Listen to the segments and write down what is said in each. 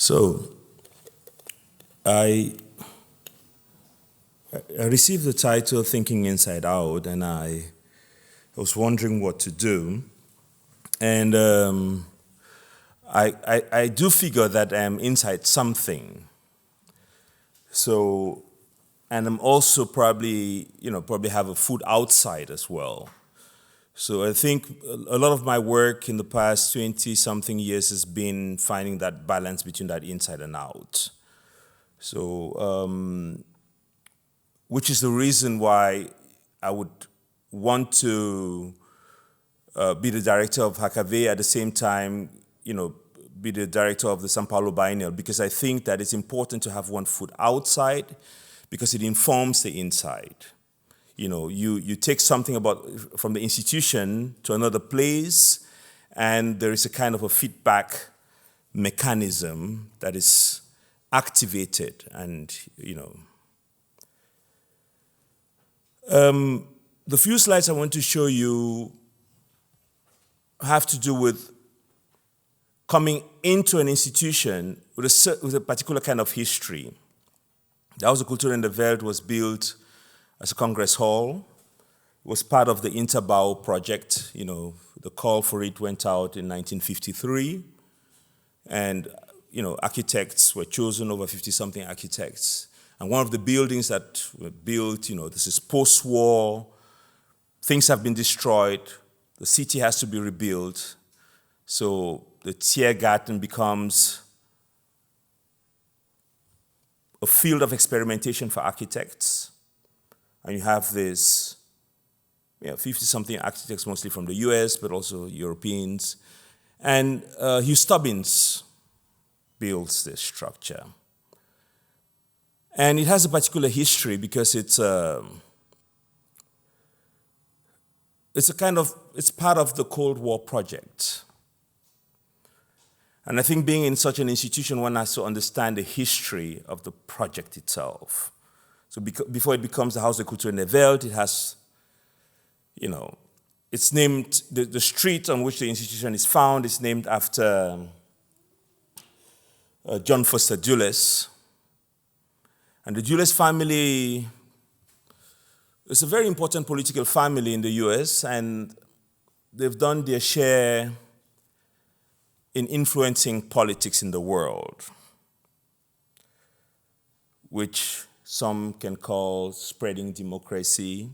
So I received the title Thinking Inside Out, and I was wondering what to do. And I do figure that I'm inside something. So, and I'm also probably have a foot outside as well. So I think a lot of my work in the past 20-something years has been finding that balance between that inside and out. So, which is the reason why I would want to be the director of HfG at the same time, be the director of the São Paulo Biennial, because I think that it's important to have one foot outside because it informs the inside. You take something from the institution to another place, and there is a kind of a feedback mechanism that is activated, and the few slides I want to show you have to do with coming into an institution with a particular kind of history. The Haus der Kultur in der Welt was built as a Congress hall. It was part of the Interbau project. The call for it went out in 1953. And, architects were chosen, over 50-something architects. And one of the buildings that were built, this is post-war, things have been destroyed, the city has to be rebuilt. So the Tiergarten becomes a field of experimentation for architects. And you have this 50-something architects, mostly from the US, but also Europeans. And Hugh Stubbins builds this structure. And it has a particular history because it's part of the Cold War project. And I think being in such an institution, one has to understand the history of the project itself. So before it becomes the Haus der Kultur in der Welt, it has, it's named, the street on which the institution is found is named after John Foster Dulles. And the Dulles family is a very important political family in the US, and they've done their share in influencing politics in the world, which some can call spreading democracy,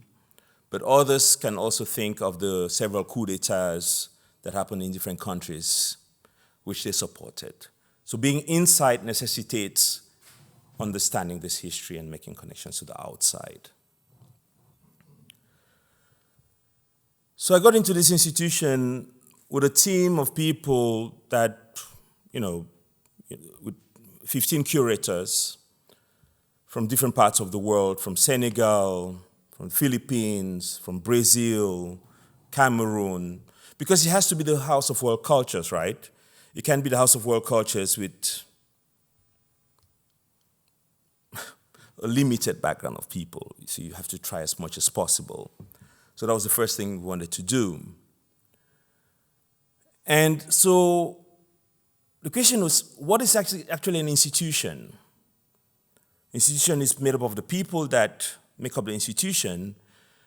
but others can also think of the several coups d'etats that happened in different countries, which they supported. So being inside necessitates understanding this history and making connections to the outside. So I got into this institution with a team of people that, with 15 curators from different parts of the world, from Senegal, from Philippines, from Brazil, Cameroon, because it has to be the House of World Cultures, right? It can't be the House of World Cultures with a limited background of people. So you have to try as much as possible. So that was the first thing we wanted to do. And so the question was, what is actually an institution? Institution is made up of the people that make up the institution,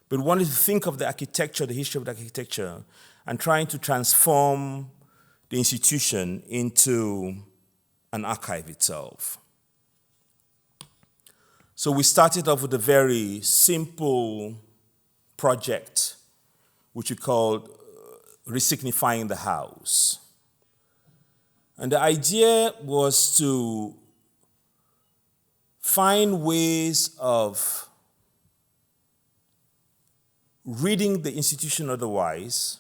but we wanted to think of the architecture, the history of the architecture, and trying to transform the institution into an archive itself. So we started off with a very simple project, which we called Resignifying the House. And the idea was to find ways of reading the institution otherwise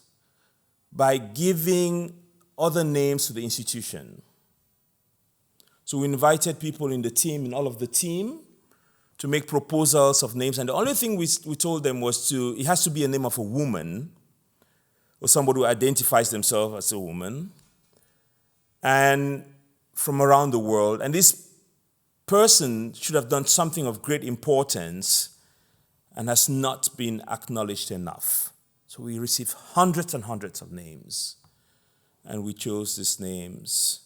by giving other names to the institution. So we invited people in the team, in all of the team, to make proposals of names. And the only thing we told them was it has to be a name of a woman or somebody who identifies themselves as a woman and from around the world. And this person should have done something of great importance and has not been acknowledged enough. So we received hundreds and hundreds of names, and we chose these names.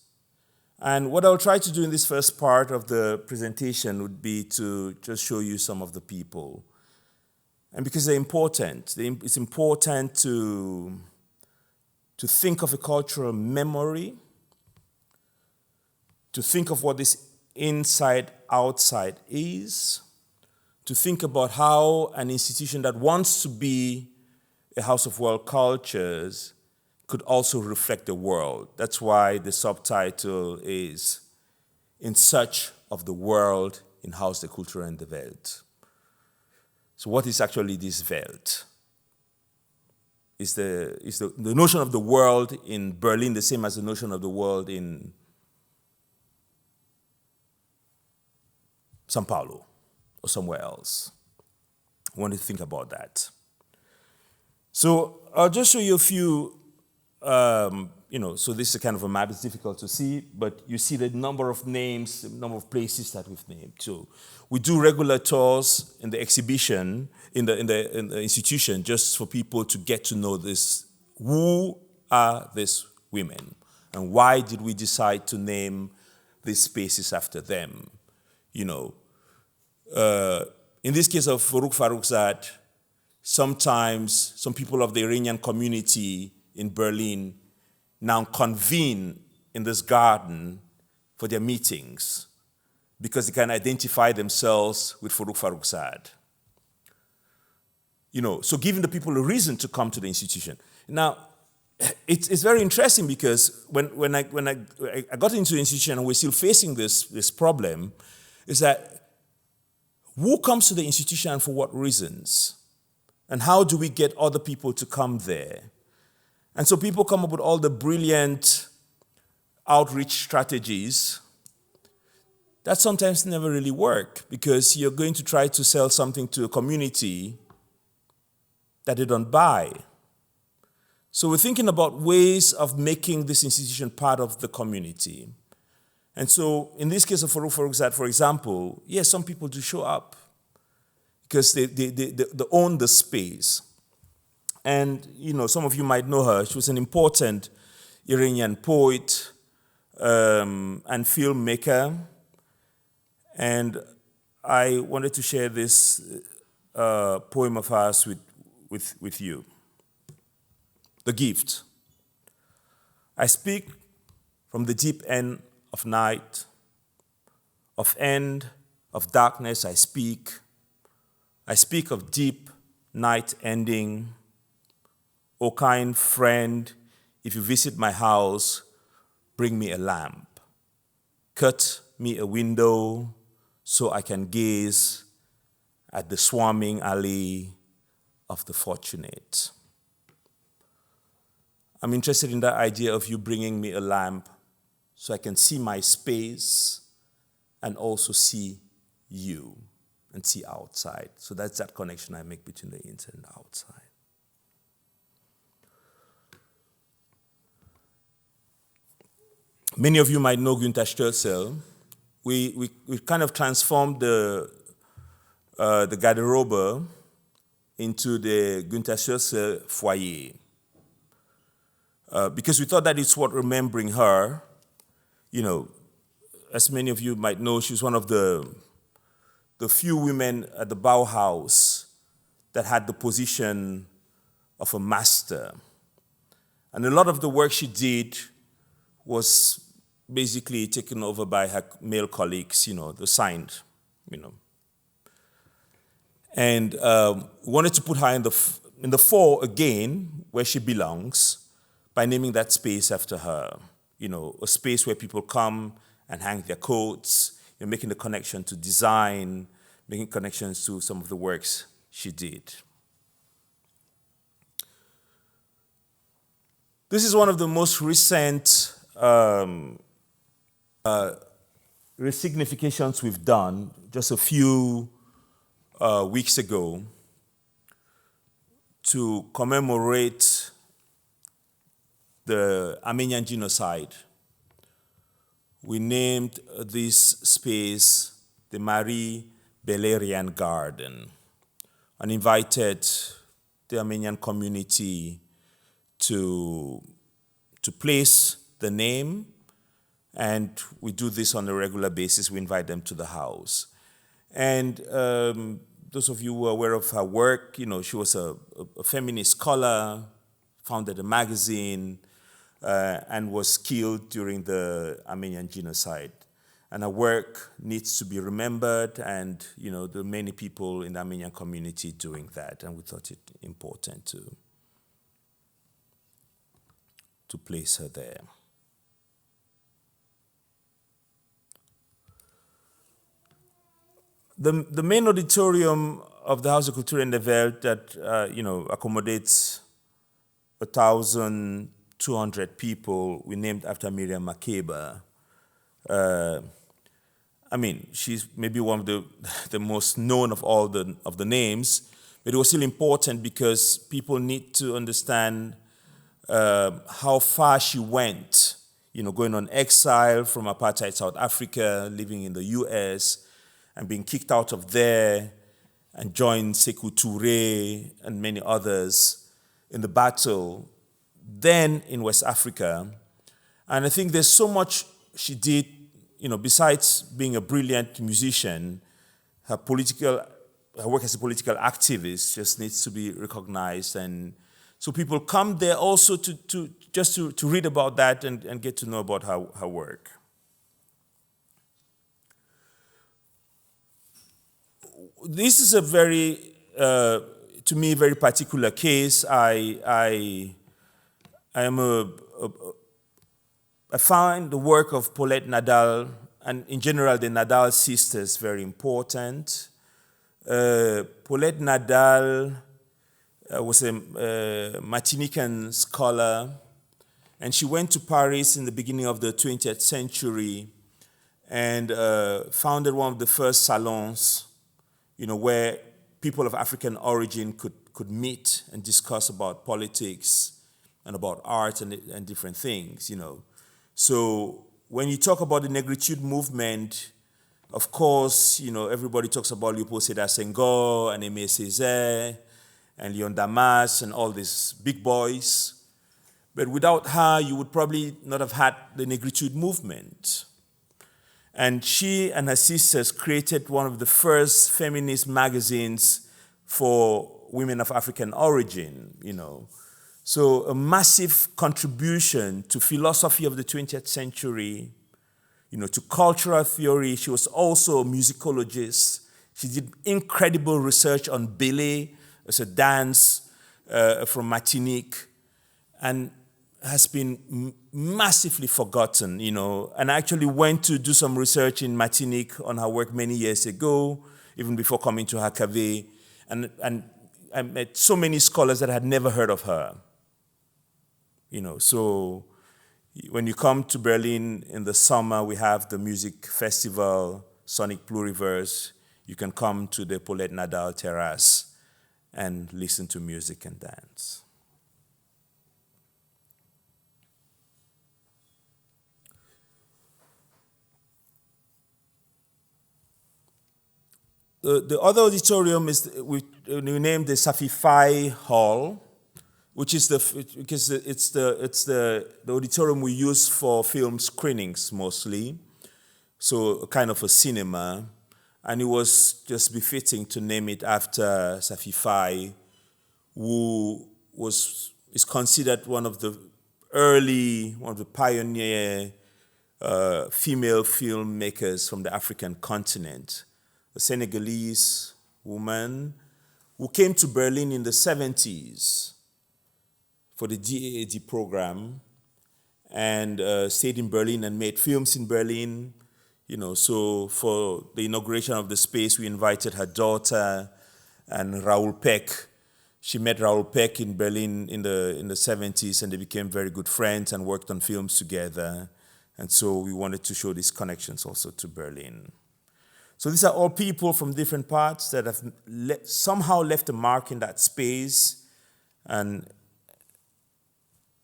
And what I'll try to do in this first part of the presentation would be to just show you some of the people. And because they're important, it's important to think of a cultural memory, to think of what this inside-outside is, to think about how an institution that wants to be a house of world cultures could also reflect the world. That's why the subtitle is In Search of the World in Haus der Kultur und der Welt. So what is actually this Welt? Is the notion of the world in Berlin the same as the notion of the world in São Paulo or somewhere else? I want to think about that. So I'll just show you a few, so this is kind of a map. It's difficult to see, but you see the number of names, the number of places that we've named. So we do regular tours in the exhibition, in the institution, just for people to get to know this. Who are these women? And why did we decide to name these spaces after them? In this case of Farrokhzad, sometimes some people of the Iranian community in Berlin now convene in this garden for their meetings because they can identify themselves with Farrokhzad. So giving the people a reason to come to the institution. Now, it's very interesting because when I got into the institution and we're still facing this problem, is that who comes to the institution and for what reasons? And how do we get other people to come there? And so people come up with all the brilliant outreach strategies that sometimes never really work because you're going to try to sell something to a community that they don't buy. So we're thinking about ways of making this institution part of the community. And so in this case of Farrokhzad, for example, yes, some people do show up because they own the space. And, some of you might know her. She was an important Iranian poet and filmmaker. And I wanted to share this poem of hers with you. The Gift. I speak from the deep end of night, of end of darkness I speak of deep night ending. O kind friend, if you visit my house, bring me a lamp. Cut me a window so I can gaze at the swarming alley of the fortunate. I'm interested in that idea of you bringing me a lamp so I can see my space and also see you and see outside. So that's that connection I make between the inside and the outside. Many of you might know Günter Störsel. We kind of transformed the garderobe into the Günter Störsel foyer. Because we thought that it's worth remembering her. As many of you might know, she was one of the few women at the Bauhaus that had the position of a master. And a lot of the work she did was basically taken over by her male colleagues, the signed, And wanted to put her in the fore again, where she belongs, by naming that space after her. A space where people come and hang their coats, making the connection to design, making connections to some of the works she did. This is one of the most recent resignifications we've done just a few weeks ago to commemorate the Armenian genocide. We named this space the Marie Belerian Garden and invited the Armenian community to place the name And we do this on a regular basis. We invite them to the house. And those of you who are aware of her work, she was a feminist scholar, founded a magazine, and was killed during the Armenian genocide. And her work needs to be remembered, and there are many people in the Armenian community doing that, and we thought it important to place her there. The main auditorium of the House of Culture in the Welt that accommodates 1,200 people, we named after Miriam Makeba. She's maybe one of the most known of all the names, but it was still important because people need to understand how far she went, going on exile from apartheid South Africa, living in the US, and being kicked out of there, and joined Sekou Touré and many others in the battle, then in West Africa. And I think there's so much she did, besides being a brilliant musician, her work as a political activist just needs to be recognized. And so people come there also to read about that and get to know about her work. This is a very, to me, very particular case. I find the work of Paulette Nadal, and in general the Nadal sisters, very important. Paulette Nadal was a Martinican scholar, and she went to Paris in the beginning of the 20th century and founded one of the first salons, where people of African origin could meet and discuss about politics and about art and different things, So when you talk about the negritude movement, of course, everybody talks about Léopold Sédar Senghor and Aimé Césaire and Léon Damas and all these big boys. But without her, you would probably not have had the negritude movement. And she and her sisters created one of the first feminist magazines for women of African origin, So a massive contribution to philosophy of the 20th century, to cultural theory. She was also a musicologist. She did incredible research on belé as a dance from Martinique, and has been massively forgotten, And I actually went to do some research in Martinique on her work many years ago, even before coming to HfG, and I met so many scholars that had never heard of her. So when you come to Berlin in the summer, we have the music festival, Sonic Pluriverse. You can come to the Paulette Nadal terrace and listen to music and dance. The other auditorium is we named the Safify Hall, which is the auditorium we use for film screenings mostly, so a kind of a cinema, and it was just befitting to name it after Safify, who is considered one of the pioneer female filmmakers from the African continent, a Senegalese woman who came to Berlin in the 70s for the DAAD program and stayed in Berlin and made films in Berlin. So for the inauguration of the space, we invited her daughter and Raoul Peck. She met Raoul Peck in Berlin in the 70s, and they became very good friends and worked on films together. And so we wanted to show these connections also to Berlin. So these are all people from different parts that have somehow left a mark in that space, and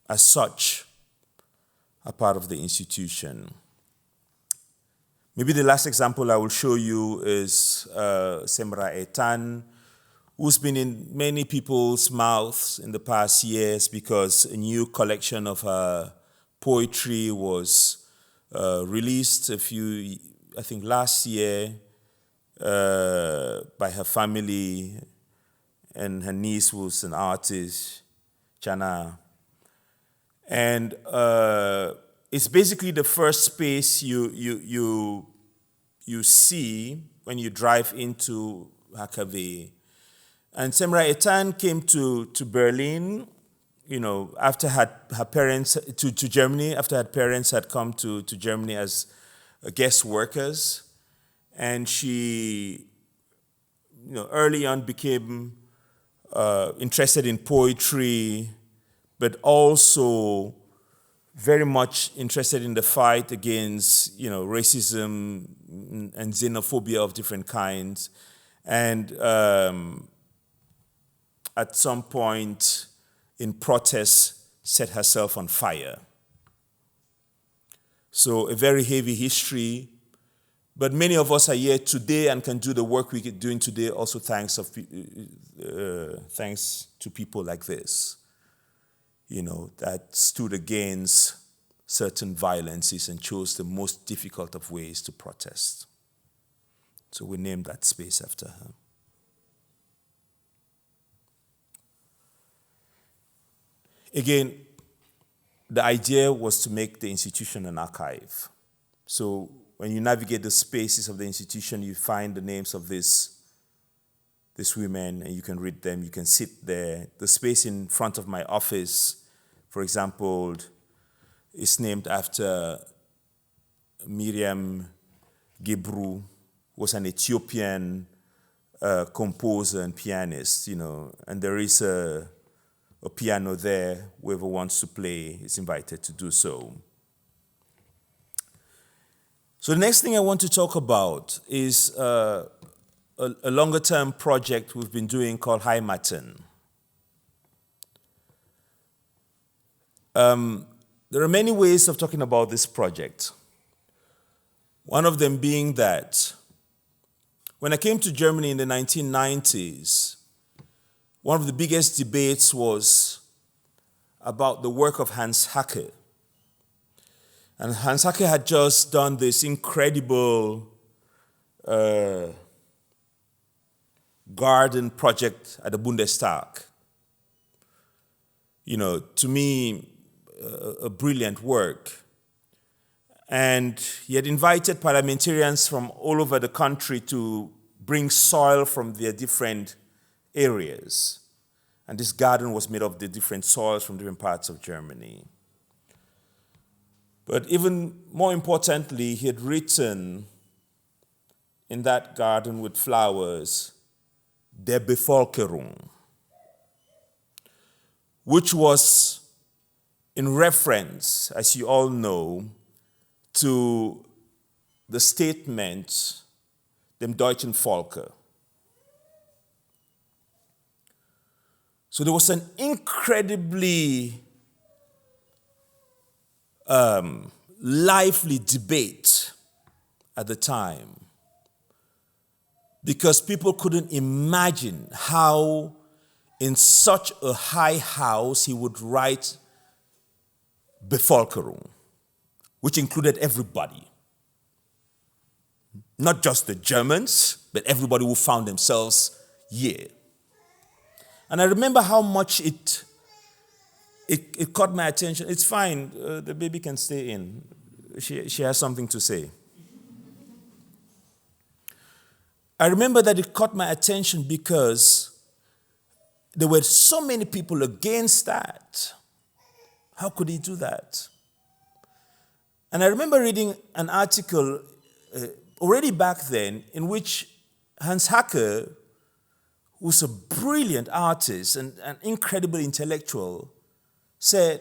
as such, are part of the institution. Maybe the last example I will show you is Semra Etan, who's been in many people's mouths in the past years because a new collection of her poetry was released I think last year, by her family and her niece, who's an artist, Chana. And it's basically the first space you see when you drive into HfG. And Semra Etan came to Berlin, after her parents, to Germany, after her parents had come to Germany as guest workers. And she, early on became interested in poetry, but also very much interested in the fight against, racism and xenophobia of different kinds. And at some point in protest, set herself on fire. So a very heavy history, but many of us are here today and can do the work we're doing today also thanks to people like this, that stood against certain violences and chose the most difficult of ways to protest. So we named that space after her. Again, the idea was to make the institution an archive. So when you navigate the spaces of the institution, you find the names of these women, and you can read them, you can sit there. The space in front of my office, for example, is named after Miriam Gebru, who was an Ethiopian composer and pianist, and there is a piano there. Whoever wants to play is invited to do so. So the next thing I want to talk about is a longer-term project we've been doing called heimaten. There are many ways of talking about this project. One of them being that when I came to Germany in the 1990s, one of the biggest debates was about the work of Hans Haacke. And Hans Haacke had just done this incredible garden project at the Bundestag. To me, a brilliant work. And he had invited parliamentarians from all over the country to bring soil from their different areas. And this garden was made of the different soils from different parts of Germany. But even more importantly, he had written in that garden with flowers, Der Bevölkerung, which was in reference, as you all know, to the statement, dem deutschen Volke. So there was an incredibly lively debate at the time because people couldn't imagine how in such a high house he would write Bevölkerung, which included everybody. Not just the Germans, but everybody who found themselves here. And I remember how much it caught my attention. It's fine, the baby can stay in. She has something to say. I remember that it caught my attention because there were so many people against that. How could he do that? And I remember reading an article already back then in which Hans Haacke, who's a brilliant artist and an incredible intellectual, said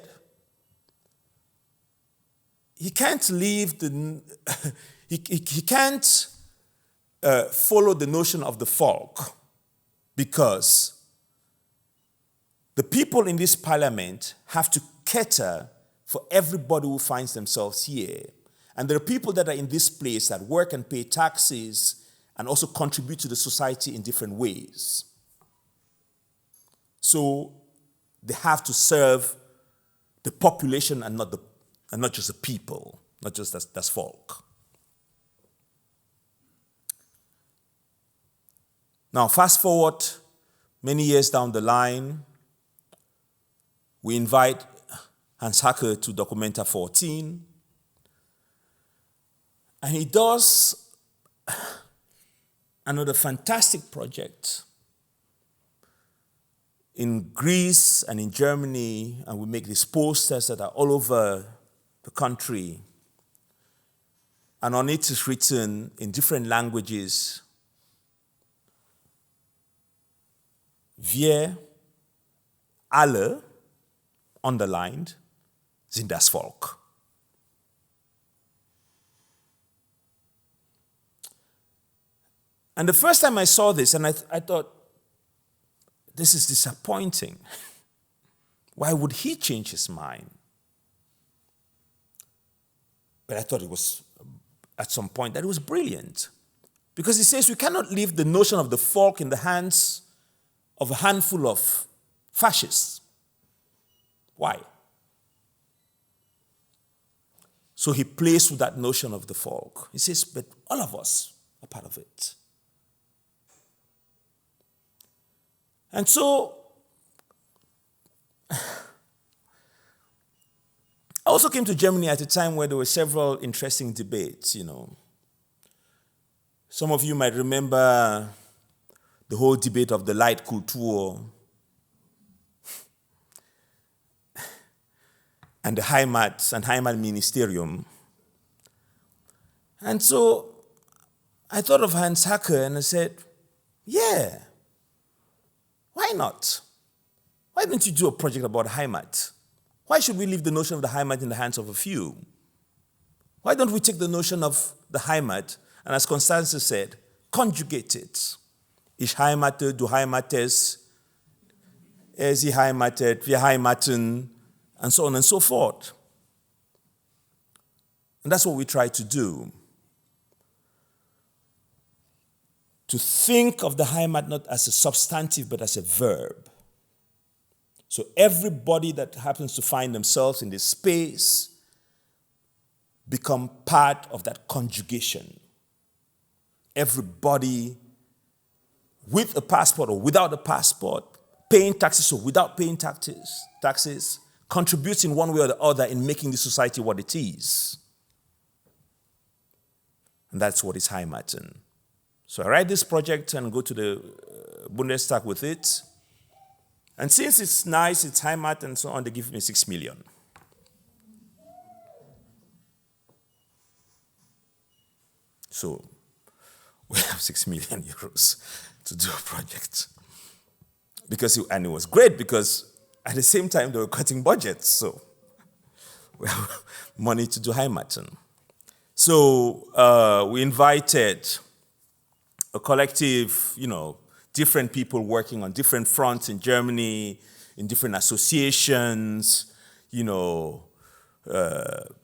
he can't leave he can't follow the notion of the folk because the people in this parliament have to cater for everybody who finds themselves here. And there are people that are in this place that work and pay taxes and also contribute to the society in different ways. So they have to serve the population and not just the people. not just das Volk. Now, fast forward many years down the line, we invite Hans Haacke to Documenta 14, and he does another fantastic project in Greece and in Germany, and we make these posters that are all over the country, and on it is written in different languages, wir alle, underlined, sind das Volk. And the first time I saw this, and I thought, this is disappointing. Why would he change his mind? But I thought it was, at some point, that it was brilliant. Because he says we cannot leave the notion of the folk in the hands of a handful of fascists. Why? So he plays with that notion of the folk. He says, but all of us are part of it. And so, I also came to Germany at a time where there were several interesting debates, Some of you might remember the whole debate of the Leitkultur and the Heimatministerium. And so I thought of Hans Haacke and I said, yeah, why not? Why don't you do a project about Heimat? Why should we leave the notion of the Heimat in the hands of a few? Why don't we take the notion of the Heimat and, as Constanze said, conjugate it? Ich heimate, du heimatest, sie heimatet, wir heimaten, and so on and so forth. And that's what we try to do. To think of the Heimat not as a substantive but as a verb. So everybody that happens to find themselves in this space become part of that conjugation. Everybody with a passport or without a passport, paying taxes or without paying taxes, contributes in one way or the other in making the society what it is. And that's what is heimaten. So I write this project and go to the Bundestag with it. And since it's nice, it's heimat and so on, they give me 6 million. So we have 6 million euros to do a project. And it was great because at the same time they were cutting budgets, so we have money to do heimaten. So we invited a collective, different people working on different fronts in Germany, in different associations,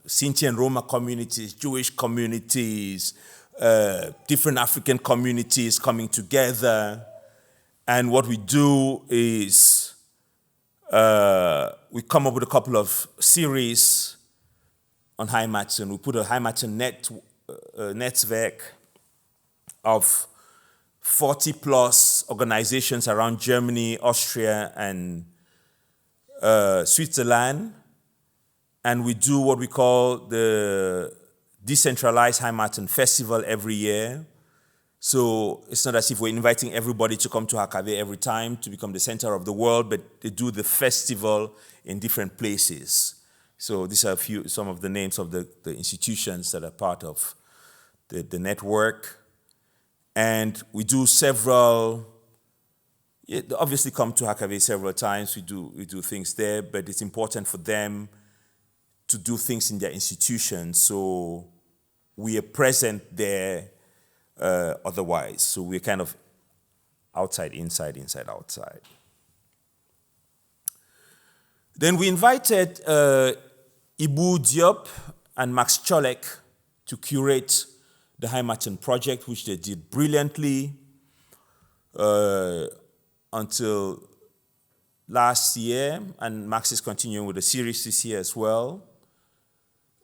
Sinti and Roma communities, Jewish communities, different African communities coming together. And what we do is we come up with a couple of series on heimaten. We put a heimaten network of 40 plus organizations around Germany, Austria, and Switzerland. And we do what we call the Decentralized Heimaten Festival every year. So it's not as if we're inviting everybody to come to HfG every time to become the center of the world, but they do the festival in different places. So these are some of the names of the institutions that are part of the network. And we do several, they obviously come to HfG several times, we do things there, but it's important for them to do things in their institutions, so we are present there otherwise. So we're kind of outside, inside, inside, outside. Then we invited Ibu Diop and Max Cholek to curate the Heimaten project, which they did brilliantly until last year, and Max is continuing with the series this year as well.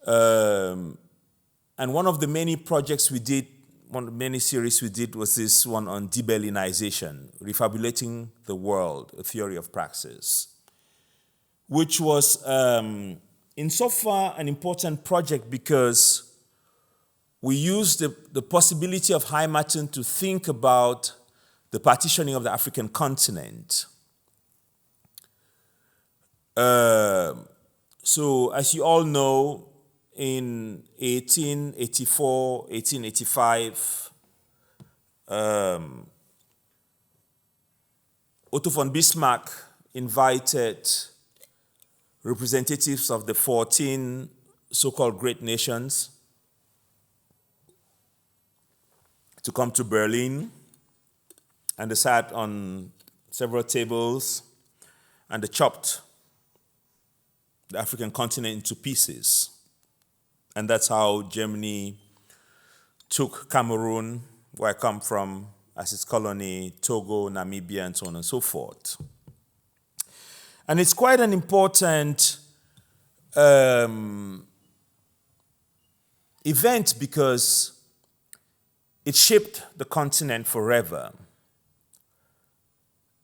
And one of the many projects we did, one of the many series we did was this one on de-Berlinization, Refabulating the World, a Theory of Praxis, which was insofar an important project because we used the possibility of heimaten to think about the partitioning of the African continent. So as you all know, in 1884, 1885, Otto von Bismarck invited representatives of the 14 so-called great nations to come to Berlin, and they sat on several tables and they chopped the African continent into pieces. And that's how Germany took Cameroon, where I come from, as its colony, Togo, Namibia, and so on and so forth. And it's quite an important event because it shaped the continent forever.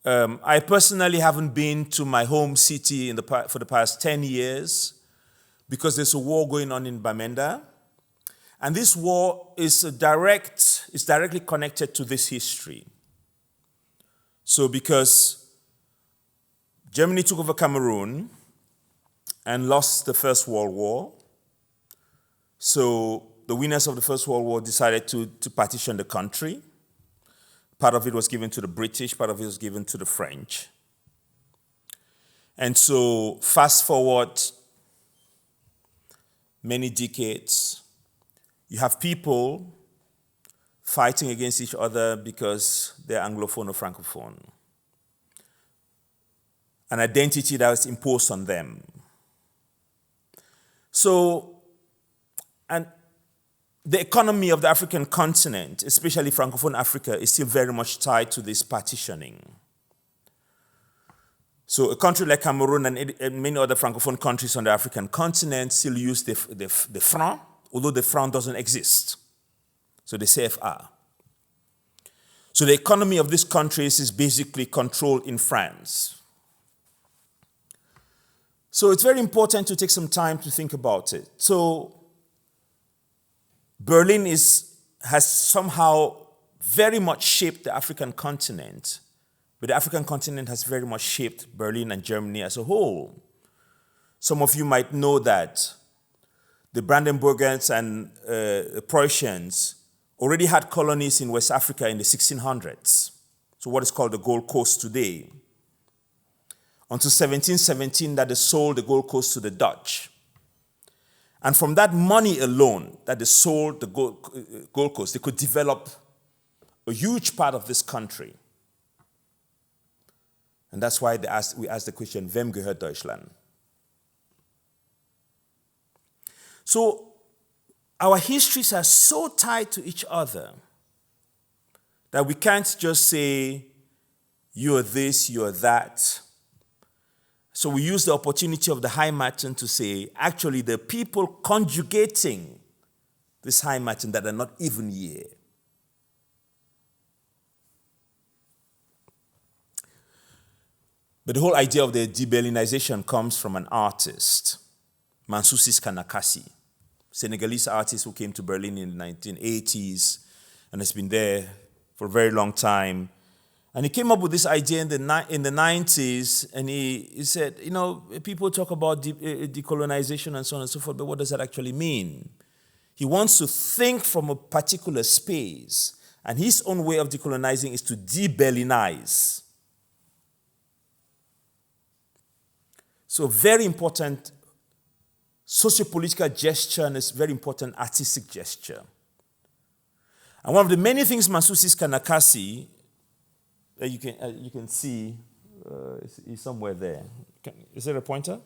I personally haven't been to my home city for the past 10 years because there's a war going on in Bamenda. And this war is directly connected to this history. So because Germany took over Cameroon and lost the First World War, so the winners of the First World War decided to partition the country. Part of it was given to the British, part of it was given to the French. And so fast forward many decades, you have people fighting against each other because they're Anglophone or Francophone. An identity that was imposed on them. So, and the economy of the African continent, especially Francophone Africa, is still very much tied to this partitioning. So a country like Cameroon and many other Francophone countries on the African continent still use the franc, although the franc doesn't exist. So the CFA. So the economy of these countries is basically controlled in France. So it's very important to take some time to think about it. So Berlin has somehow very much shaped the African continent, but the African continent has very much shaped Berlin and Germany as a whole. Some of you might know that the Brandenburgers and the Prussians already had colonies in West Africa in the 1600s, so what is called the Gold Coast today. Until 1717 that they sold the Gold Coast to the Dutch. And from that money alone that they sold the Gold Coast, they could develop a huge part of this country. And that's why we asked the question, wem gehört Deutschland? So our histories are so tied to each other that we can't just say, you're this, you're that. So we use the opportunity of the heimaten to say, actually, the people conjugating this heimaten that are not even here. But the whole idea of the de-Berlinization comes from an artist, Mansusis Kanakasi, Senegalese artist who came to Berlin in the 1980s and has been there for a very long time. And he came up with this idea in the 90s, and he said, you know, people talk about decolonization and so on and so forth, but what does that actually mean? He wants to think from a particular space, and his own way of decolonizing is to de-Berlinize. So very important sociopolitical gesture and it's very important artistic gesture. And one of the many things Mansusis Kanakasi, you can see, he's somewhere there. Is there a pointer?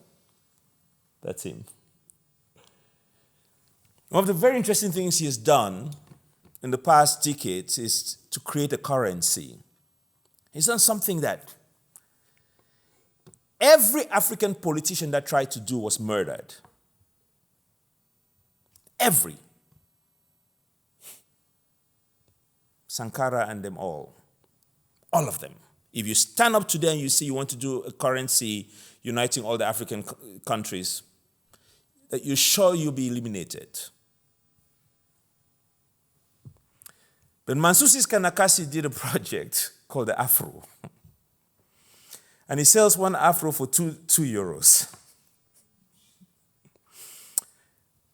That's him. One of the very interesting things he has done in the past decades is to create a currency. He's done something that every African politician that tried to do was murdered. Every. Sankara and them all of them. If you stand up today and you say you want to do a currency uniting all the African countries, that you're sure you'll be eliminated. But Mansusis Kanakasi did a project called the Afro. And he sells one Afro for two euros.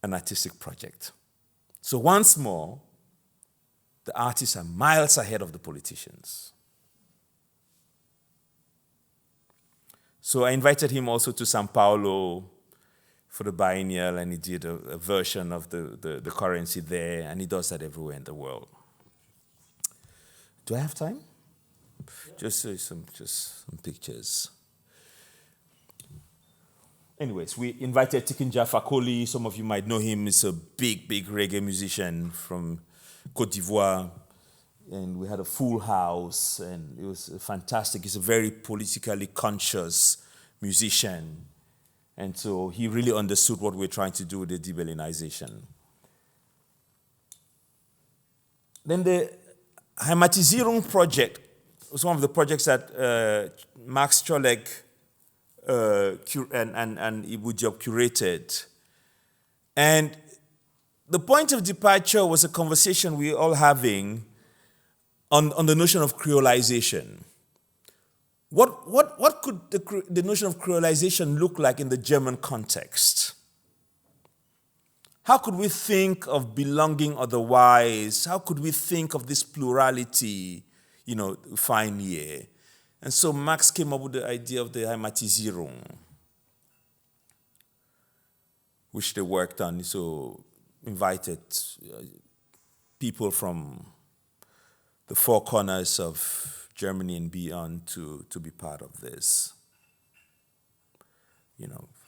An artistic project. So once more, the artists are miles ahead of the politicians. So I invited him also to Sao Paulo for the biennial, and he did a version of the currency there, and he does that everywhere in the world. Do I have time? Yeah. Just some pictures. Anyways, we invited Tikinja Fakoli. Some of you might know him. He's a big reggae musician from Côte d'Ivoire. And we had a full house, and it was fantastic. He's a very politically conscious musician. And so he really understood what we're trying to do with the de-Berlinization. Then the Heimatisierung project was one of the projects that Max Cholek and Ibu Diop curated. And the point of departure was a conversation we were all having on the notion of creolization. What could the notion of creolization look like in the German context? How could we think of belonging otherwise? How could we think of this plurality, fine here? And so Max came up with the idea of the Heimatisierung, which they worked on. So invited people from the four corners of Germany and beyond to be part of this.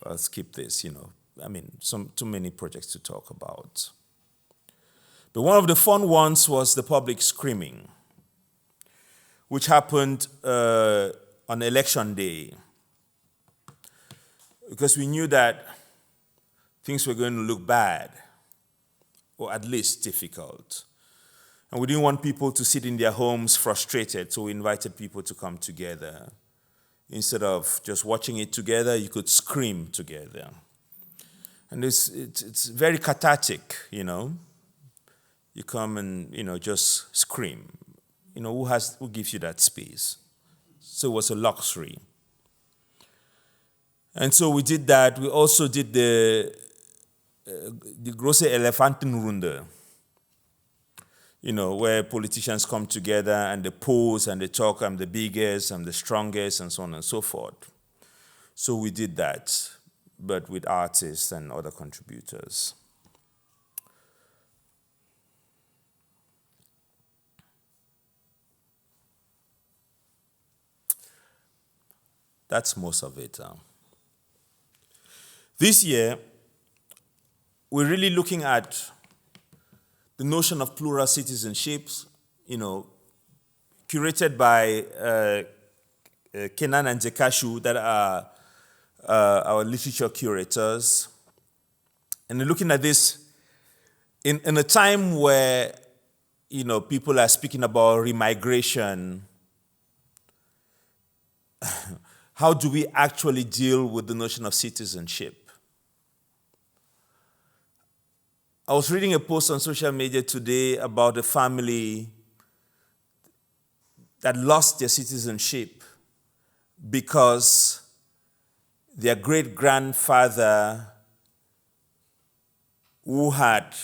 I'll skip this, too many projects to talk about. But one of the fun ones was the public screaming, which happened on election day, because we knew that things were going to look bad, or at least difficult. And we didn't want people to sit in their homes frustrated, so we invited people to come together. Instead of just watching it together, you could scream together. And it's very cathartic, You come and, just scream. Who gives you that space? So it was a luxury. And so we did that. We also did the große Elefantenrunde, where politicians come together and they pose and they talk, I'm the biggest, I'm the strongest, and so on and so forth. So we did that, but with artists and other contributors. That's most of it. This year, we're really looking at the notion of plural citizenships, curated by Kenan and Zekashu, that are our literature curators. And looking at this in a time where, people are speaking about remigration. How do we actually deal with the notion of citizenship? I was reading a post on social media today about a family that lost their citizenship because their great-grandfather, who had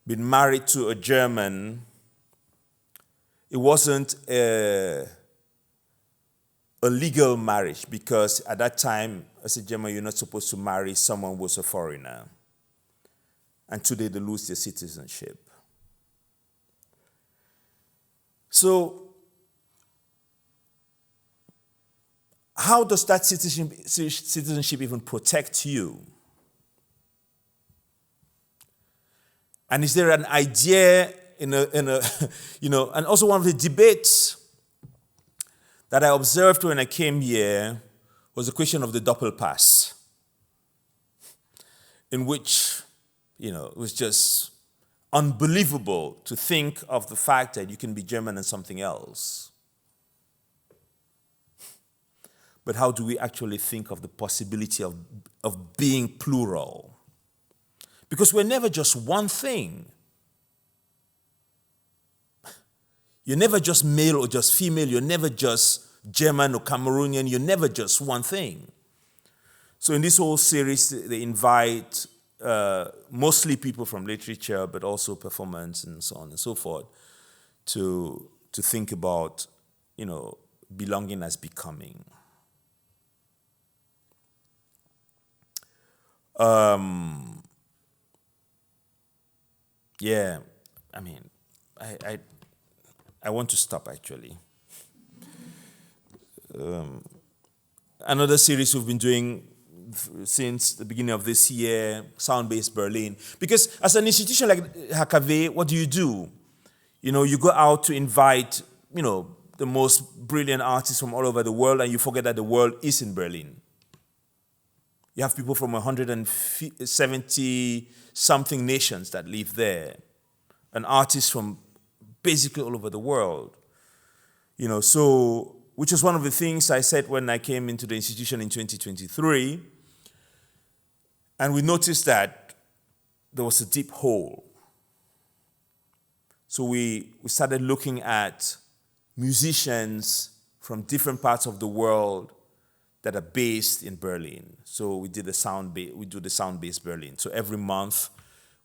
been married to a German, it wasn't a legal marriage, because at that time, as a German, you're not supposed to marry someone who was a foreigner. And today they lose their citizenship. So, how does that citizenship even protect you? And is there an idea in a and also one of the debates that I observed when I came here was the question of the Doppelpass, in which it was just unbelievable to think of the fact that you can be German and something else. But how do we actually think of the possibility of being plural? Because we're never just one thing. You're never just male or just female. You're never just German or Cameroonian. You're never just one thing. So in this whole series, they invite mostly people from literature, but also performance and so on and so forth, to think about, belonging as becoming. I want to stop actually. Another series we've been doing since the beginning of this year, Sound-Based Berlin. Because as an institution like HfG, what do? You go out to invite, the most brilliant artists from all over the world, and you forget that the world is in Berlin. You have people from 170-something nations that live there, and artists from basically all over the world. So, which is one of the things I said when I came into the institution in 2023, and we noticed that there was a deep hole. So we started looking at musicians from different parts of the world that are based in Berlin. So we do the Sound-Based Berlin. So every month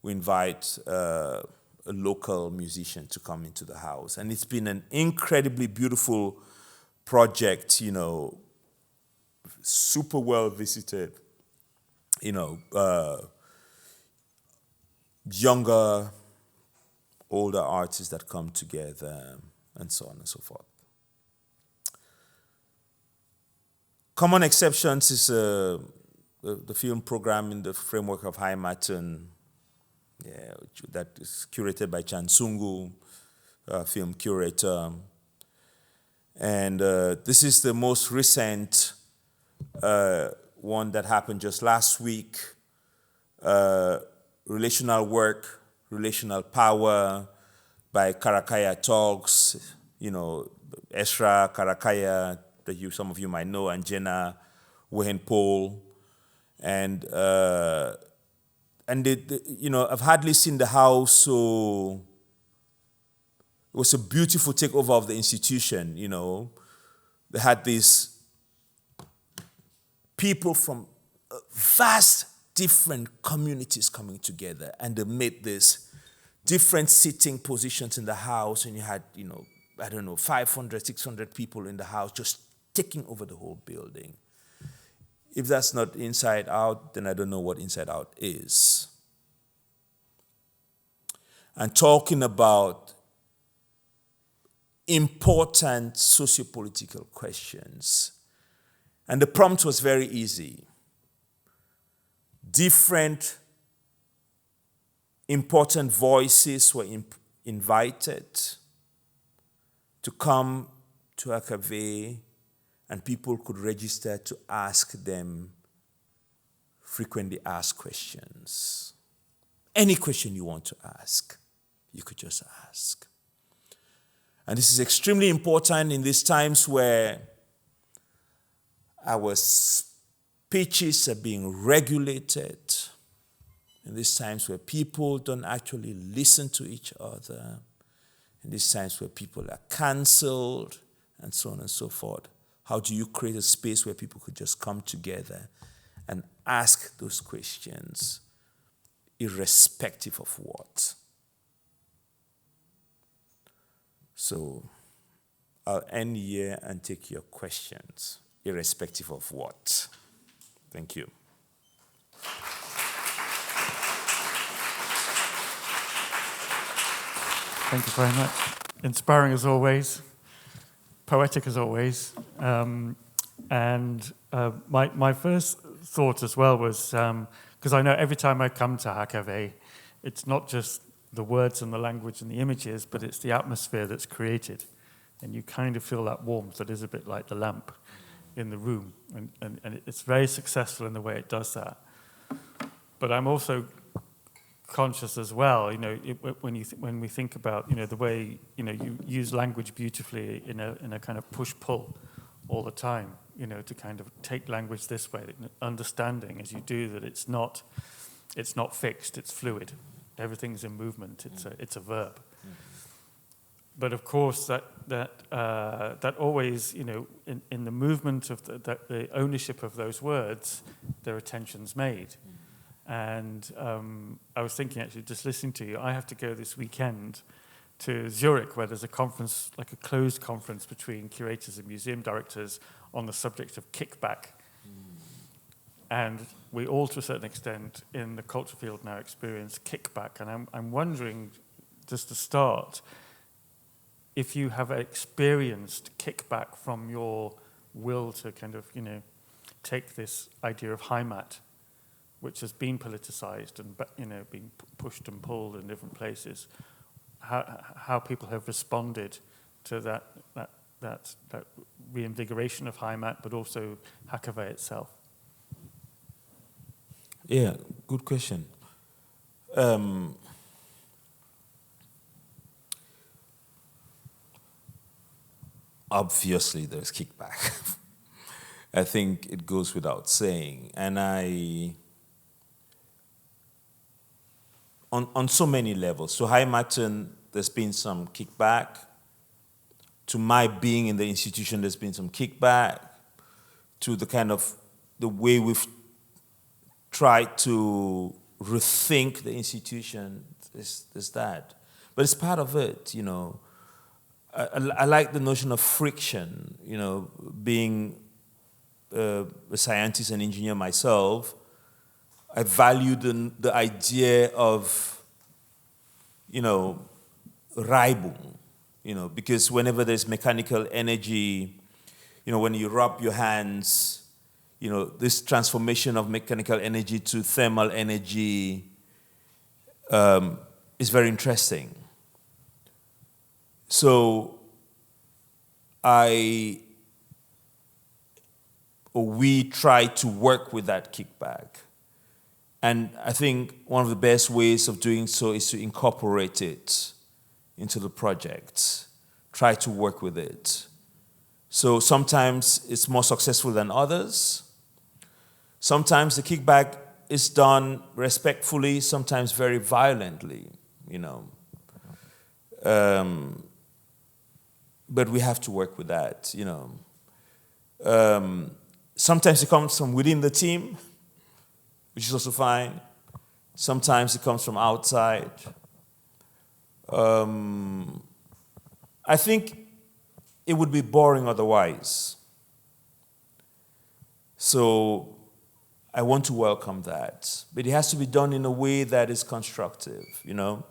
we invite a local musician to come into the house. And it's been an incredibly beautiful project, super well visited, younger, older artists that come together, and so on and so forth. Common Exceptions is the film program in the framework of Heimaten, that is curated by Chan Sungu, film curator. And this is the most recent one that happened just last week. Relational Work, Relational Power by Karakaya Talks, Esra Karakaya, that some of you might know, and Jenna Wehen-Pol. And I've hardly seen the house, so it was a beautiful takeover of the institution, They had these people from vast different communities coming together, and they made these different sitting positions in the house, and you had, 500, 600 people in the house just taking over the whole building. If that's not inside out, then I don't know what inside out is. And talking about important sociopolitical questions. And the prompt was very easy. Different important voices were invited to come to HfG, and people could register to ask them frequently asked questions. Any question you want to ask, you could just ask. And this is extremely important in these times where our speeches are being regulated, in these times where people don't actually listen to each other, in these times where people are cancelled, and so on and so forth. How do you create a space where people could just come together and ask those questions, irrespective of what? So I'll end here and take your questions, irrespective of what. Thank you. Thank you very much. Inspiring as always, poetic as always. My first thought as well was, because I know every time I come to HfG, it's not just the words and the language and the images, but it's the atmosphere that's created. And you kind of feel that warmth that is a bit like the lamp in the room. And it's very successful in the way it does that. But I'm also conscious as well. You know, when we think about, you know, the way, you know, you use language beautifully in a kind of push-pull all the time. You know, to kind of take language this way, understanding as you do that it's not fixed, it's fluid. Everything's in movement. It's a verb. But of course, that always, you know, in the movement of the ownership of those words, there are tensions made. And I was thinking, actually, just listening to you, I have to go this weekend to Zurich, where there's a conference, like a closed conference between curators and museum directors on the subject of kickback. And we all, to a certain extent, in the culture field now experience kickback. And I'm wondering, just to start, if you have experienced kickback from your will to kind of, you know, take this idea of heimat, which has been politicized and, you know, been pushed and pulled in different places, how people have responded to that reinvigoration of heimat, but also HfG itself. Yeah, good question. Obviously, there's kickback. I think it goes without saying. And on so many levels. So heimaten, there's been some kickback. To my being in the institution, there's been some kickback. To the kind of the way we've tried to rethink the institution, there's that. But it's part of it, you know. I like the notion of friction, you know, being a scientist and engineer myself. I value the idea of, you know, Reibung, you know, because whenever there's mechanical energy, you know, when you rub your hands, you know, this transformation of mechanical energy to thermal energy is very interesting. So we try to work with that kickback. And I think one of the best ways of doing so is to incorporate it into the project, try to work with it. So sometimes it's more successful than others. Sometimes the kickback is done respectfully, sometimes very violently, you know. But we have to work with that, you know. Sometimes it comes from within the team, which is also fine. Sometimes it comes from outside. I think it would be boring otherwise. So I want to welcome that. But it has to be done in a way that is constructive, you know.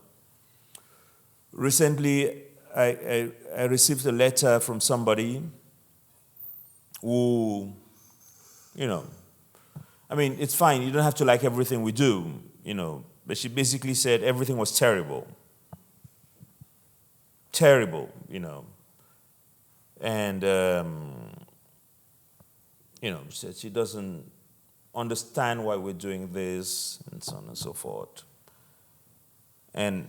Recently, I received a letter from somebody who, you know, I mean, it's fine, you don't have to like everything we do, you know, but she basically said everything was terrible. Terrible, you know. And, you know, she said she doesn't understand why we're doing this, and so on and so forth. And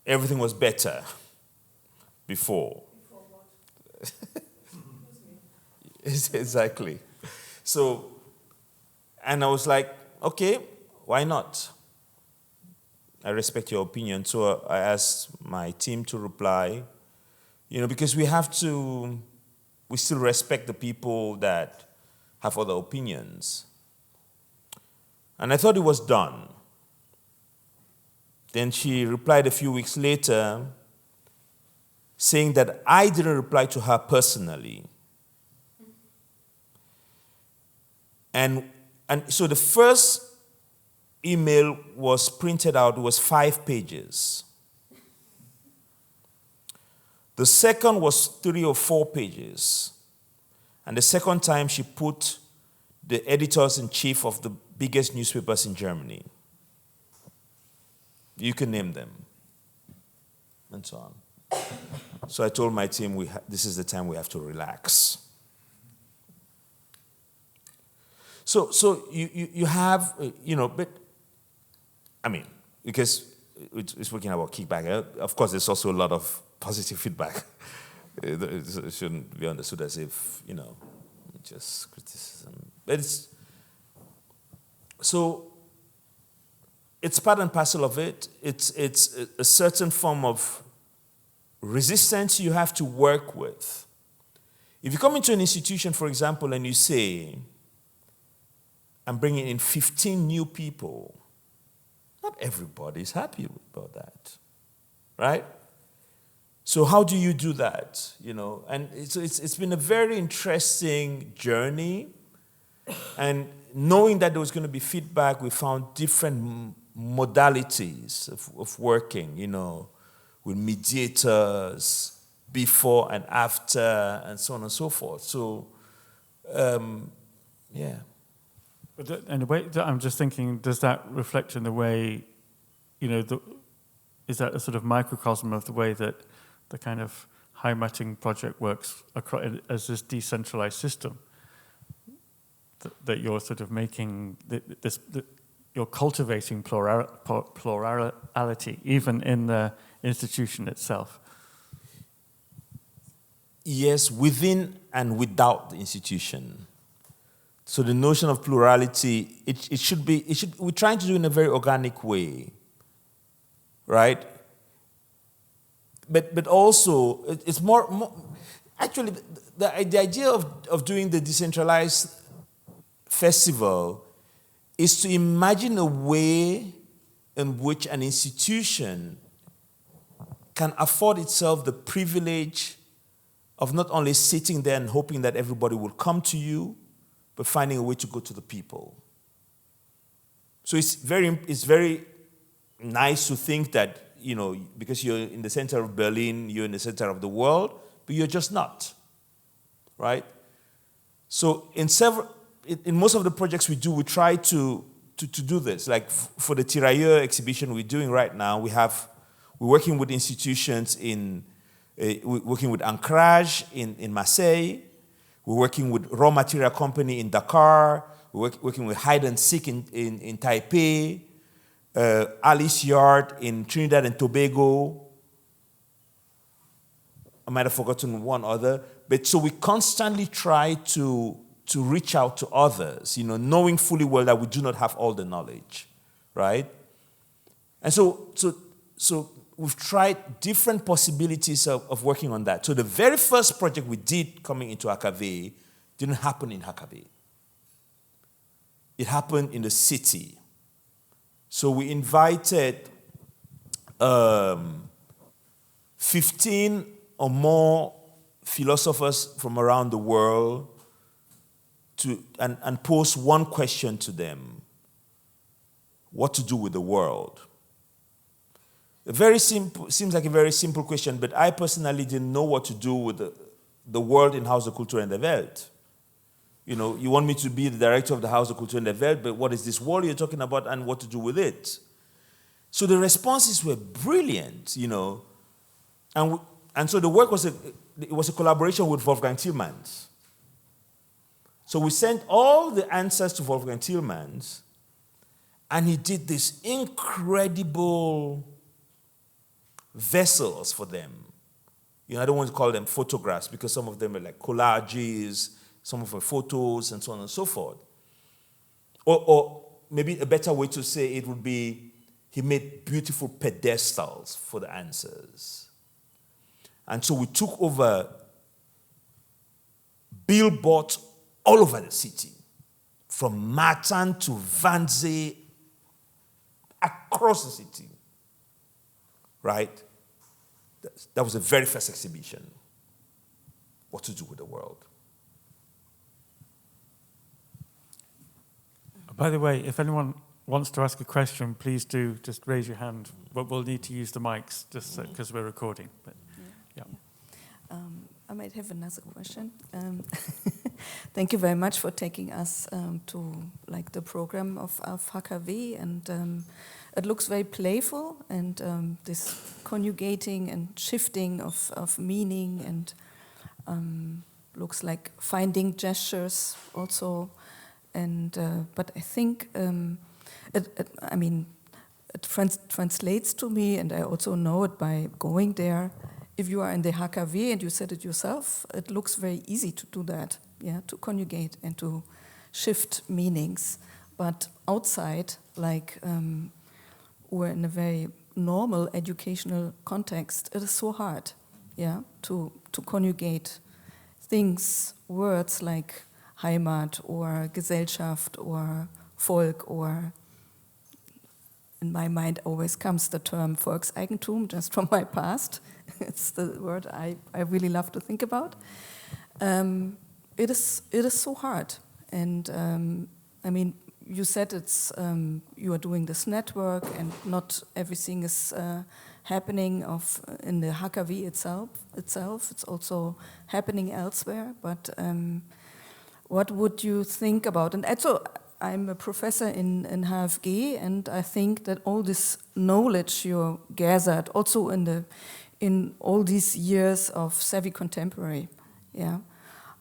everything was better before. Before what? Exactly. So, and I was like, okay, why not? I respect your opinion. So I asked my team to reply, you know, because we still respect the people that have other opinions. And I thought it was done. Then she replied a few weeks later saying that I didn't reply to her personally. And so the first email was printed out, it was 5 pages. The second was 3 or 4 pages. And the second time she put the editors-in-chief of the biggest newspapers in Germany. You can name them. And so on. So I told my team, this is the time we have to relax. So you have, you know, but I mean, because we're speaking about kickback. Of course, there's also a lot of positive feedback. It shouldn't be understood as if, just criticism. But it's part and parcel of it. It's a certain form of resistance you have to work with. If you come into an institution, for example, and you say, I'm bringing in 15 new people, not everybody's happy about that, right? So how do you do that, And it's been a very interesting journey. And knowing that there was going to be feedback, we found different modalities of working, with mediators, before and after, and so on and so forth. So, yeah. But in a way, I'm just thinking, does that reflect in the way, is that a sort of microcosm of the way that the kind of heimaten project works as this decentralized system? That you're sort of making you're cultivating plurality, even in the institution itself. Yes, within and without the institution. So the notion of plurality, we're trying to do it in a very organic way, right? But also, it's more actually, the idea of doing the decentralized festival is to imagine a way in which an institution can afford itself the privilege of not only sitting there and hoping that everybody will come to you, but finding a way to go to the people. So it's very nice to think that, because you're in the center of Berlin, you're in the center of the world, but you're just not, right? So in most of the projects we do, we try to do this. Like for the Tirailleurs exhibition we're doing right now, we're working with institutions we're working with Ancrage in Marseille, we're working with Raw Material Company in Dakar, we're working with Hide and Seek in Taipei, Alice Yard in Trinidad and Tobago. I might have forgotten one other. But so we constantly try to reach out to others, knowing fully well that we do not have all the knowledge, right? And so we've tried different possibilities of working on that. So the very first project we did coming into HfG didn't happen in HfG. It happened in the city. So we invited 15 or more philosophers from around the world and pose one question to them: what to do with the world? Seems like a very simple question, but I personally didn't know what to do with the world in Haus der Kultur in der Welt. You want me to be the director of the Haus der Kultur in der Welt, but what is this world you're talking about and what to do with it? So the responses were brilliant, and so the work was a collaboration with Wolfgang Tillmans. So we sent all the answers to Wolfgang Tillmans, and he did these incredible vessels for them. I don't want to call them photographs because some of them are like collages, some of them photos, and so on and so forth. Or maybe a better way to say it would be, he made beautiful pedestals for the answers. And so we took over billboards all over the city, from Matan to Wannsee, across the city, right? That was the very first exhibition, what to do with the world. By the way, if anyone wants to ask a question, please do just raise your hand. But we'll need to use the mics just because we're recording. But, yeah. I might have another question. Thank you very much for taking us to the program of HfG, and it looks very playful, and this conjugating and shifting of meaning, and looks like finding gestures also. And but I think, translates to me, and I also know it by going there. If you are in the HfG, and you said it yourself, it looks very easy to do that, yeah, to conjugate and to shift meanings. But outside, like, or in a very normal educational context, it is so hard, yeah, to conjugate things, words like Heimat or Gesellschaft or Volk, or in my mind always comes the term Volkseigentum, just from my past. It's the word I really love to think about. It is so hard, and I mean, you said it's you are doing this network, and not everything is happening in the HfG itself. It's also happening elsewhere. But what would you think about? And also, I'm a professor in HfG, and I think that all this knowledge you gathered, also in all these years of savvy contemporary, yeah,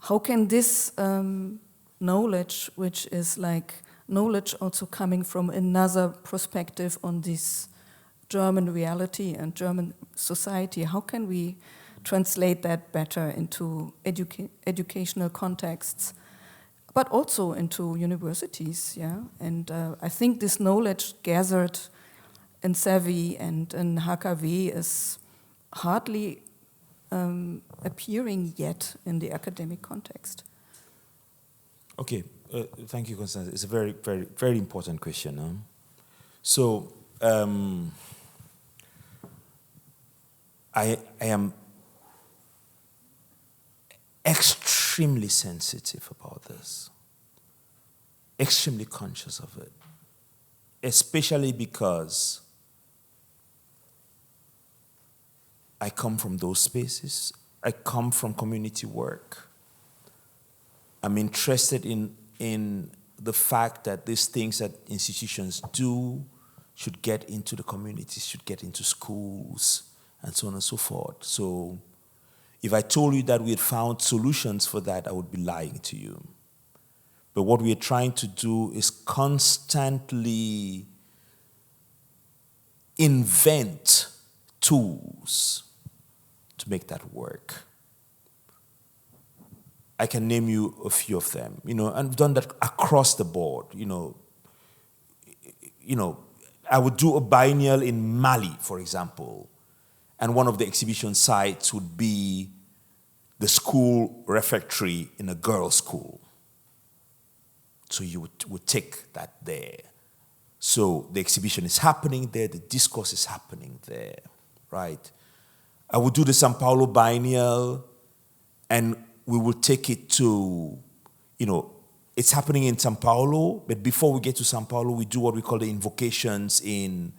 how can this knowledge, which is like knowledge also coming from another perspective on this German reality and German society, how can we translate that better into educational contexts, but also into universities, yeah? And I think this knowledge gathered in savvy and in HfG is hardly appearing yet in the academic context. Okay, thank you, Constanze. It's a very, very, very important question. Huh? So, I am extremely sensitive about this, extremely conscious of it, especially because I come from those spaces. I come from community work. I'm interested in the fact that these things that institutions do should get into the communities, should get into schools, and so on and so forth. So if I told you that we had found solutions for that, I would be lying to you. But what we are trying to do is constantly invent tools to make that work. I can name you a few of them, and I've done that across the board. I would do a biennial in Mali, for example, and one of the exhibition sites would be the school refectory in a girls' school. So you would take that there. So the exhibition is happening there, the discourse is happening there, right? I would do the São Paulo biennial, and we will take it to, it's happening in São Paulo, but before we get to São Paulo, we do what we call the invocations in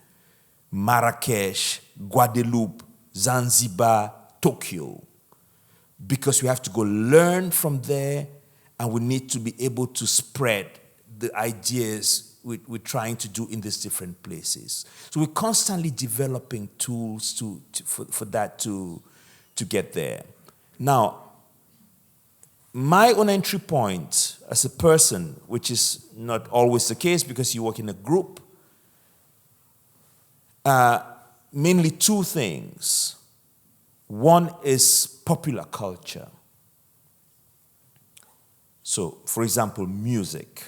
Marrakesh, Guadeloupe, Zanzibar, Tokyo, because we have to go learn from there, and we need to be able to spread the ideas we're trying to do in these different places. So we're constantly developing tools for that to get there. Now, my own entry point as a person, which is not always the case because you work in a group, mainly two things. One is popular culture. So, for example, music.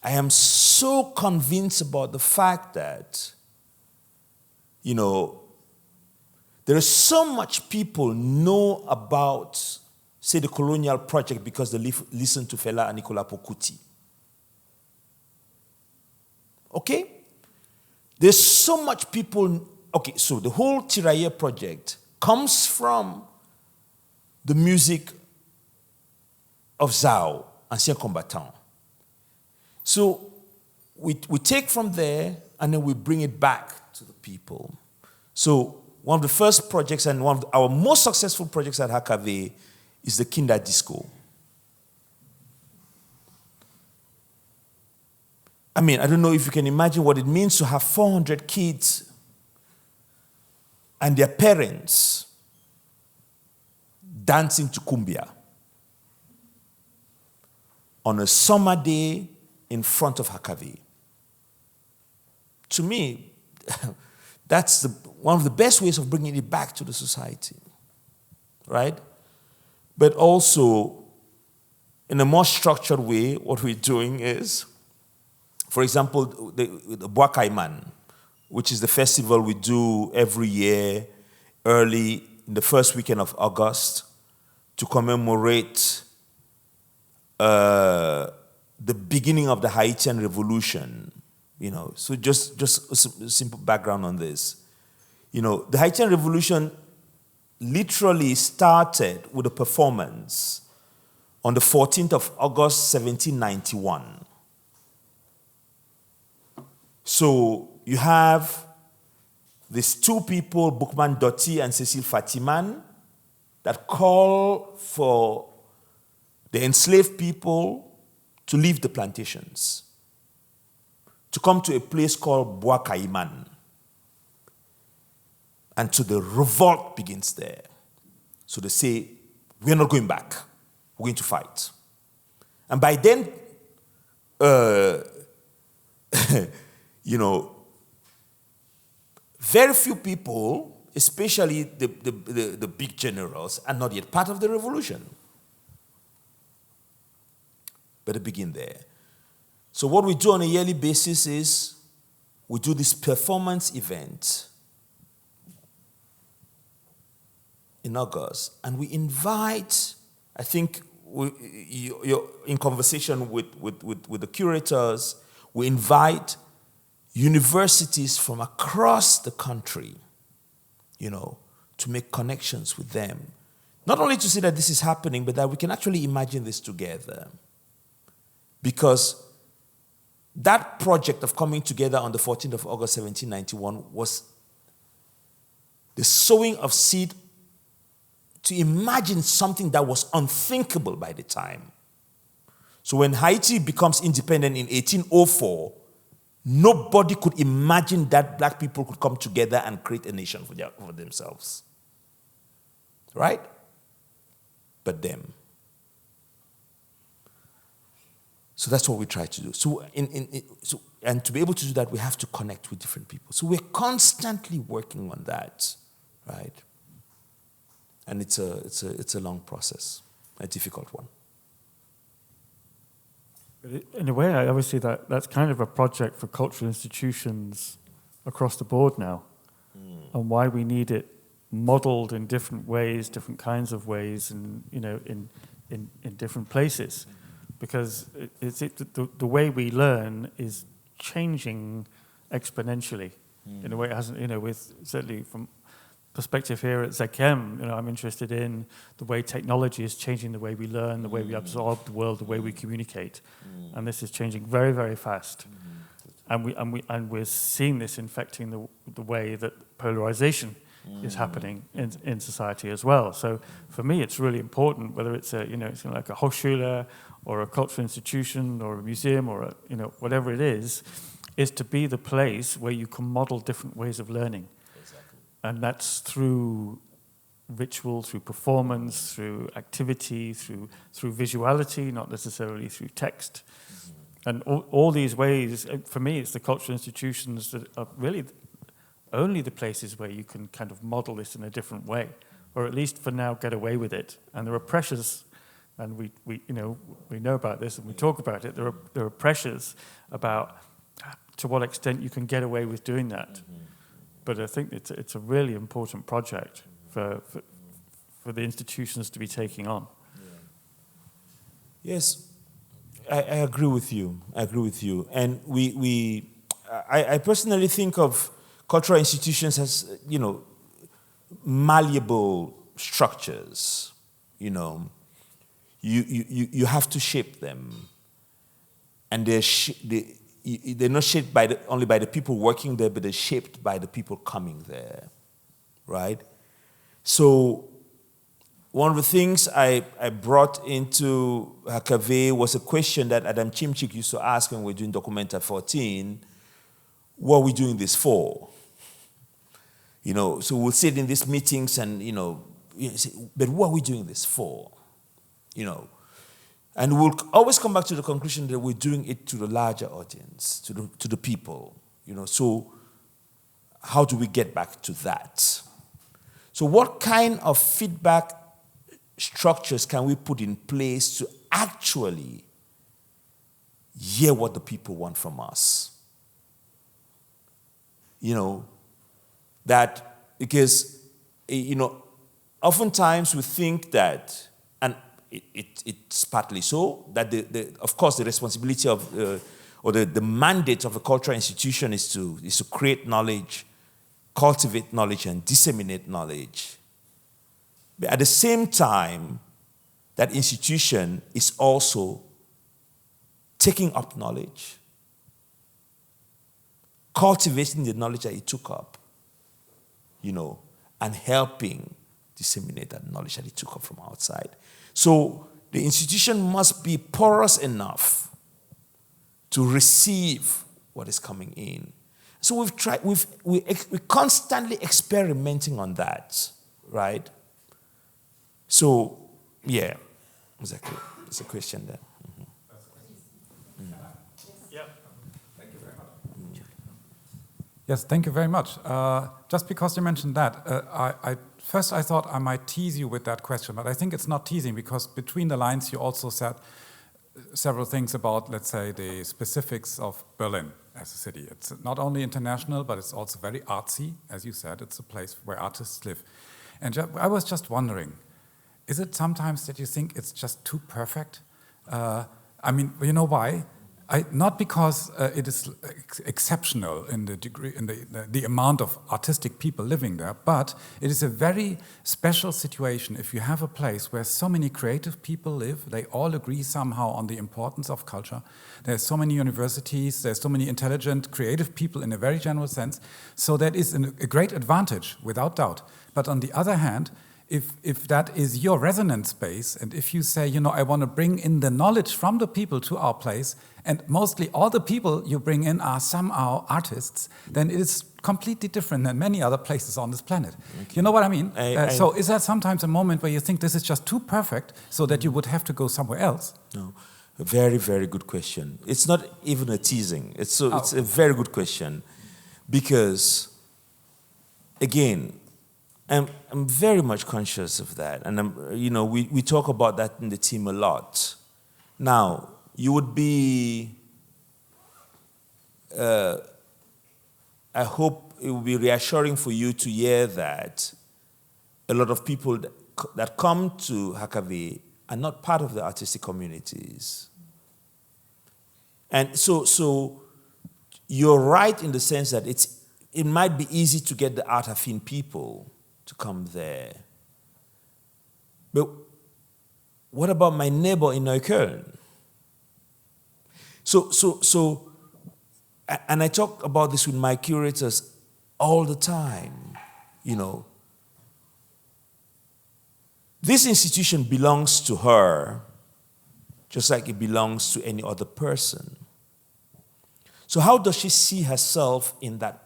I am so convinced about the fact that, there is so much people know about, say, the colonial project because they listen to Fela and Nicolas Pokuti. Okay? There's so much people. Okay, so the whole Tiraillé project comes from the music of Zao, Ancien Combattant. So we take from there and then we bring it back to the people. So one of the first projects and one of our most successful projects at HfG is the Kinder Disco. I mean, I don't know if you can imagine what it means to have 400 kids and their parents dancing to cumbia on a summer day in front of HfG. to me, that's one of the best ways of bringing it back to the society, right? But also, in a more structured way, what we're doing is, for example, the Heimaten, which is the festival we do every year, early in the first weekend of August, to commemorate the beginning of the Haitian Revolution. So just a simple background on this. The Haitian Revolution literally started with a performance on the 14th of August, 1791. So you have these two people, Boukman Dotti and Cécile Fatiman, that call for the enslaved people to leave the plantations, to come to a place called Bois Caïman. And so the revolt begins there. So they say, we're not going back. We're going to fight. And by then, very few people, especially the big generals, are not yet part of the revolution. But they begin there. So what we do on a yearly basis is we do this performance event in August, and we invite, I think you're in conversation with the curators, we invite universities from across the country, to make connections with them. Not only to see that this is happening, but that we can actually imagine this together. Because that project of coming together on the 14th of August, 1791 was the sowing of seed to imagine something that was unthinkable by the time. So when Haiti becomes independent in 1804, nobody could imagine that black people could come together and create a nation for themselves. Right? But them. So that's what we try to do. So, and to be able to do that, we have to connect with different people. So we're constantly working on that, right? And it's a long process, a difficult one. But in a way, I always see that's kind of a project for cultural institutions across the board now, and why we need it modeled in different ways, different kinds of ways, and in different places, because the way we learn is changing exponentially in a way it hasn't. With certainly from perspective here at ZKM, I'm interested in the way technology is changing the way we learn, the way we absorb the world, the way we communicate, and this is changing very, very fast. And we're seeing this infecting the way that polarization is happening in society as well. So for me, it's really important, whether it's it's like a Hochschule or a cultural institution or a museum or whatever it is to be the place where you can model different ways of learning. And that's through ritual, through performance, through activity, through visuality, not necessarily through text. And all these ways, for me, it's the cultural institutions that are really only the places where you can kind of model this in a different way, or at least for now get away with it. And there are pressures, and we know about this and we talk about it. There are pressures about to what extent you can get away with doing that. But I think it's a really important project for the institutions to be taking on. Yes, I agree with you. And I personally think of cultural institutions as, malleable structures. You have to shape them. And they're not shaped only by the people working there, but they're shaped by the people coming there, right? So one of the things I brought into HfG was a question that Adam Chimchik used to ask when we were doing Documenta 14. What are we doing this for? So we'll sit in these meetings and, say, but what are we doing this for? And we'll always come back to the conclusion that we're doing it to the larger audience, to the people, So how do we get back to that? So what kind of feedback structures can we put in place to actually hear what the people want from us? Because oftentimes we think that, and it's partly so, that of course the responsibility of, or the mandate of a cultural institution is to create knowledge, cultivate knowledge, and disseminate knowledge. But at the same time, that institution is also taking up knowledge, cultivating the knowledge that it took up, and helping disseminate that knowledge that it took up from outside. So the institution must be porous enough to receive what is coming in. So we're constantly experimenting on that, right? So, yeah, exactly. There's a question there. Yes, thank you very much. Just because you mentioned that, first I thought I might tease you with that question, but I think it's not teasing, because between the lines you also said several things about, let's say, the specifics of Berlin as a city. It's not only international, but it's also very artsy. As you said, it's a place where artists live. And I was just wondering, is it sometimes that you think it's just too perfect? You know why? Not because it is exceptional in the degree, in the amount of artistic people living there, but it is a very special situation if you have a place where so many creative people live. They all agree somehow on the importance of culture. There's so many universities, there's so many intelligent, creative people in a very general sense. So that is a great advantage, without doubt. But on the other hand, if that is your resonance space, and if you say, I want to bring in the knowledge from the people to our place, and mostly all the people you bring in are somehow artists, then it is completely different than many other places on this planet. Okay. You know what I mean? So is that sometimes a moment where you think this is just too perfect so that you would have to go somewhere else? No, a very, very good question. It's not even a teasing. It's a very good question, because, again, I'm very much conscious of that, and we talk about that in the team a lot. Now, you would be, I hope it will be reassuring for you to hear that a lot of people that come to HfG are not part of the artistic communities. And so you're right in the sense that it might be easy to get the art-affine people to come there. But what about my neighbor in Neukölln? So, and I talk about this with my curators all the time, This institution belongs to her just like it belongs to any other person. So how does she see herself in that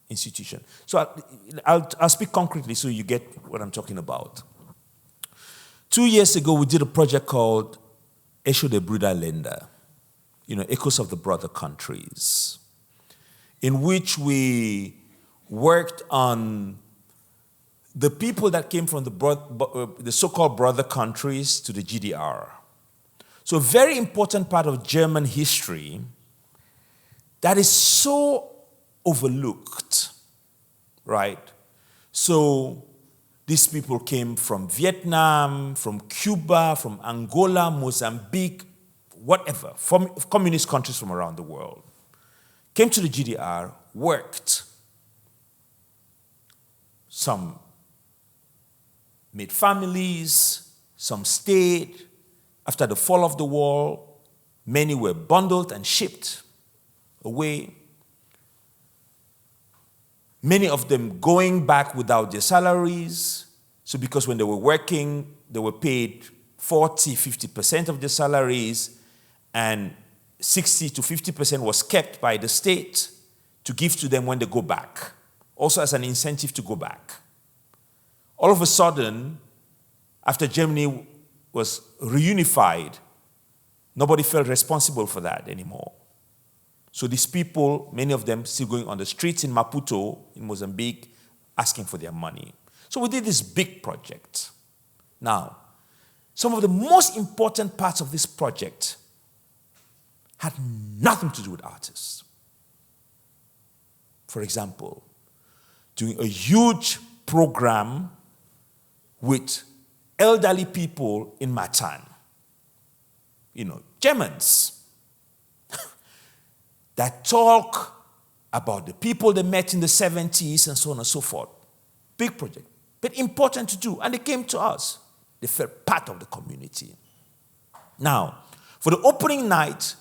institution? So I'll speak concretely so you get what I'm talking about. 2 years ago, we did a project called Echo der Brüderländer, Echoes of the Brother Countries, in which we worked on the people that came from the so-called brother countries to the GDR. So a very important part of German history that is so overlooked, right? So these people came from Vietnam, from Cuba, from Angola, Mozambique, whatever, from communist countries from around the world. Came to the GDR, worked. Some made families, some stayed. After the fall of the wall, many were bundled and shipped away. Many of them going back without their salaries. So because when they were working, they were paid 40, 50% of their salaries, and 60 to 50% was kept by the state to give to them when they go back, also as an incentive to go back. All of a sudden, after Germany was reunified, nobody felt responsible for that anymore. So these people, many of them still going on the streets in Maputo, in Mozambique, asking for their money. So we did this big project. Now, some of the most important parts of this project had nothing to do with artists. For example, doing a huge program with elderly people in Matan, Germans, that talk about the people they met in the 70s and so on and so forth. Big project, but important to do. And they came to us. They felt part of the community. Now, for the opening night,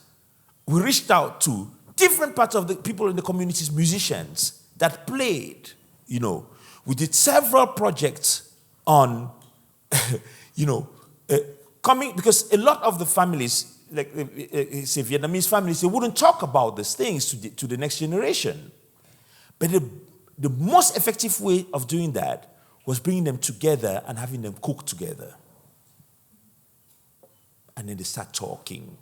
we reached out to different parts of the people in the community's musicians that played. We did several projects on, coming, because a lot of the families, like say Vietnamese families, they wouldn't talk about these things to the next generation. But the most effective way of doing that was bringing them together and having them cook together. And then they start talking.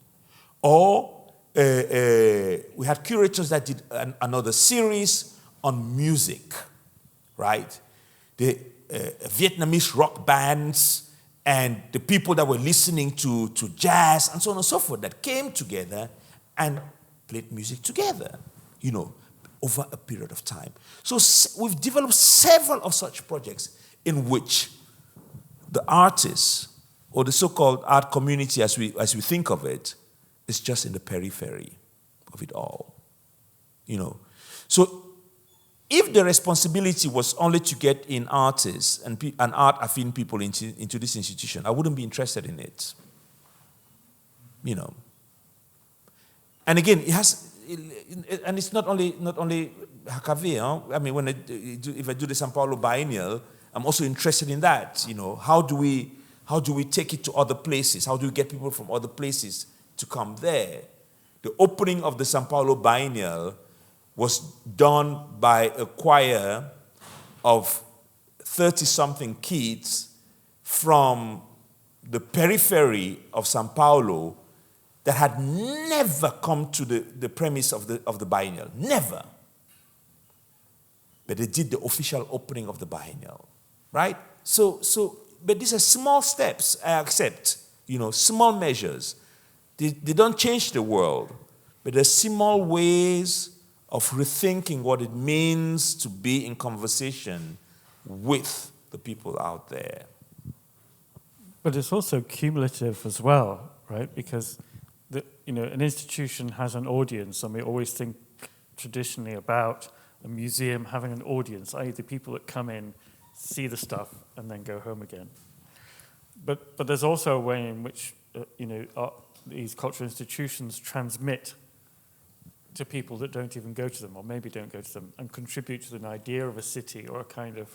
Or we had curators that did another series on music, right? The Vietnamese rock bands and the people that were listening to jazz and so on and so forth that came together and played music together, over a period of time. So we've developed several of such projects in which the artists, or the so-called art community as we think of it, is just in the periphery of it all. So if the responsibility was only to get in artists and art-affine people into this institution, I wouldn't be interested in it. And again, it has, and it's not only HfG. I mean, if I do the São Paulo Biennial, I'm also interested in that. How do we take it to other places? How do we get people from other places to come there? The opening of the São Paulo Biennial was done by a choir of 30-something kids from the periphery of São Paulo that had never come to the premise of the biennial. Never. But they did the official opening of the biennial, right? But these are small steps, I accept, small measures. They don't change the world, but they're small ways of rethinking what it means to be in conversation with the people out there. But it's also cumulative as well, right? Because an institution has an audience, and we always think traditionally about a museum having an audience, i.e. the people that come in, see the stuff, and then go home again. But there's also a way in which these cultural institutions transmit to people that don't even go to them, or maybe don't go to them, and contribute to an idea of a city or a kind of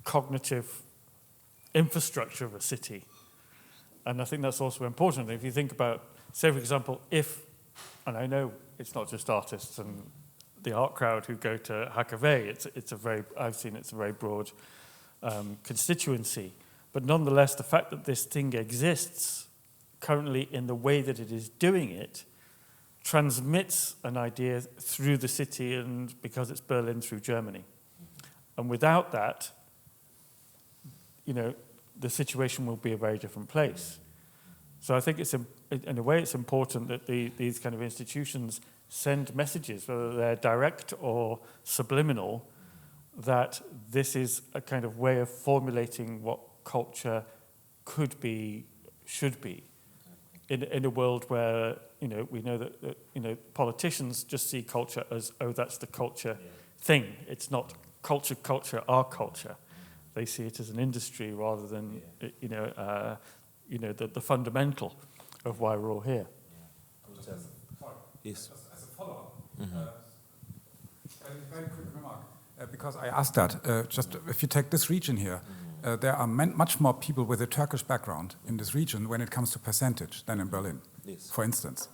cognitive infrastructure of a city. And I think that's also important. If you think about, say, for example, and I know it's not just artists and the art crowd who go to HfG, I've seen it's a very broad constituency. But nonetheless, the fact that this thing exists currently in the way that it is doing it transmits an idea through the city, and because it's Berlin, through Germany. And without that, the situation will be a very different place. So I think in a way it's important that these kind of institutions send messages, whether they're direct or subliminal, that this is a kind of way of formulating what culture could be, should be, in a world where we know that politicians just see culture as, that's the culture thing. It's not culture, our culture. They see it as an industry rather than the fundamental of why we're all here. Yes. As a follow-up, very quick remark, because I asked that. Just if you take this region here, there are much more people with a Turkish background in this region when it comes to percentage than in Berlin. Yes. For instance,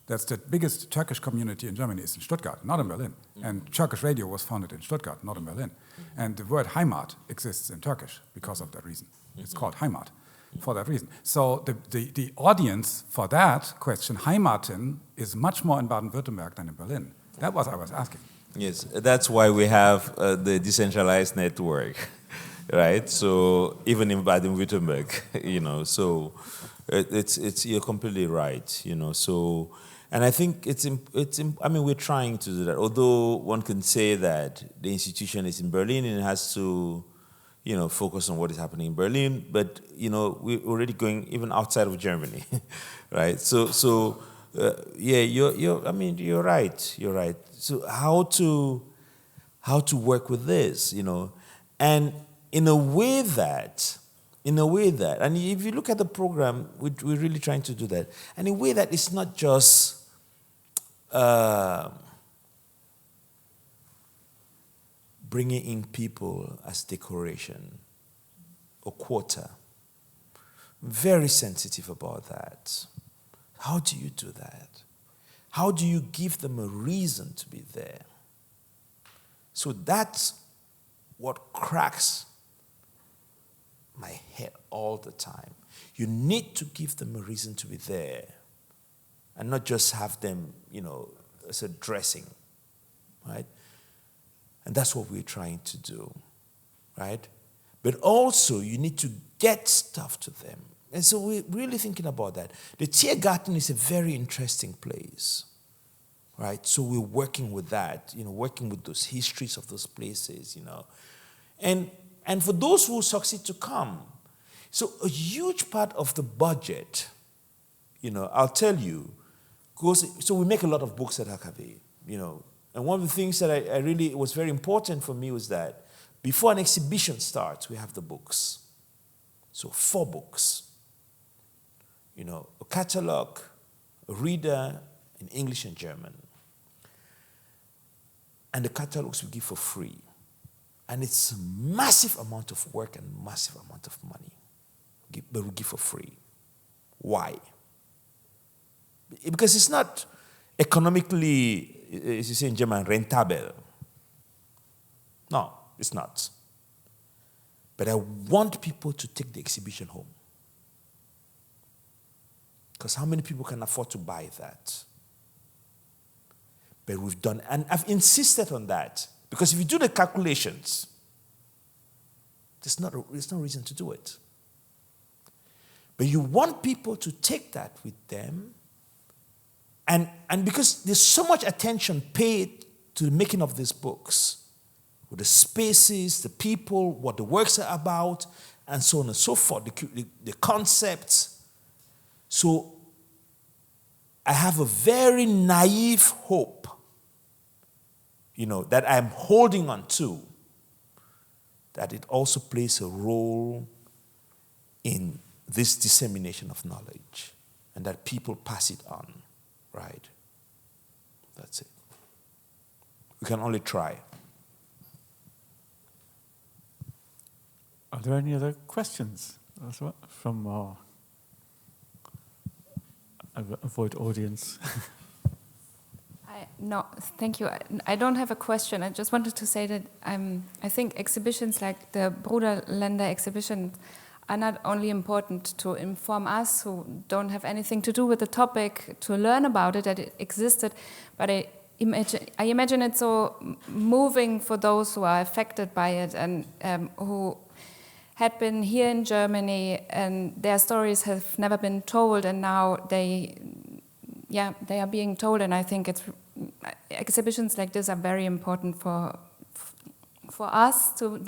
that's the biggest Turkish community in Germany is in Stuttgart, not in Berlin. And Turkish radio was founded in Stuttgart, not in Berlin. And the word heimat exists in Turkish because of that reason. It's called heimat. for that reason. So the audience for that question, heimaten, is much more in Baden-Württemberg than in Berlin. That was I was asking. Yes, that's why we have the decentralized network, right? So even in Baden-Württemberg, so it's you're completely right, So, and I think I mean, we're trying to do that. Although one can say that the institution is in Berlin and it has to, focus on what is happening in Berlin, but we're already going even outside of Germany, right? So. Yeah, you're right. You're right. So how to work with this, and in a way that, and if you look at the program, we're really trying to do that, and in a way that it's not just bringing in people as decoration or quota. Very sensitive about that. How do you do that? How do you give them a reason to be there? So that's what cracks my head all the time. You need to give them a reason to be there and not just have them, as a dressing, right? And that's what we're trying to do, right? But also you need to get stuff to them. And so we're really thinking about that. The Tiergarten is a very interesting place, right? So we're working with that, working with those histories of those places, And for those who succeed to come, so a huge part of the budget, I'll tell you, so we make a lot of books at HfG, And one of the things that I really, was very important for me was that before an exhibition starts, we have the books. So 4 books. A catalog, a reader in English and German. And the catalogs we give for free. And it's a massive amount of work and massive amount of money. But we give for free. Why? Because it's not economically, as you say in German, rentabel. No, it's not. But I want people to take the exhibition home. Because how many people can afford to buy that? But we've done, and I've insisted on that, because if you do the calculations, there's no reason to do it. But you want people to take that with them, and because there's so much attention paid to the making of these books, with the spaces, the people, what the works are about, and so on and so forth, the concepts. So I have a very naive hope, that I'm holding on to, that it also plays a role in this dissemination of knowledge and that people pass it on, right? That's it. We can only try. Are there any other questions from our avoid audience? No, thank you. I don't have a question. I just wanted to say that I think exhibitions like the Bruderländer exhibition are not only important to inform us who don't have anything to do with the topic to learn about it, that it existed, but I imagine it's so moving for those who are affected by it and who had been here in Germany and their stories have never been told, and now they are being told. And I think exhibitions like this are very important for us to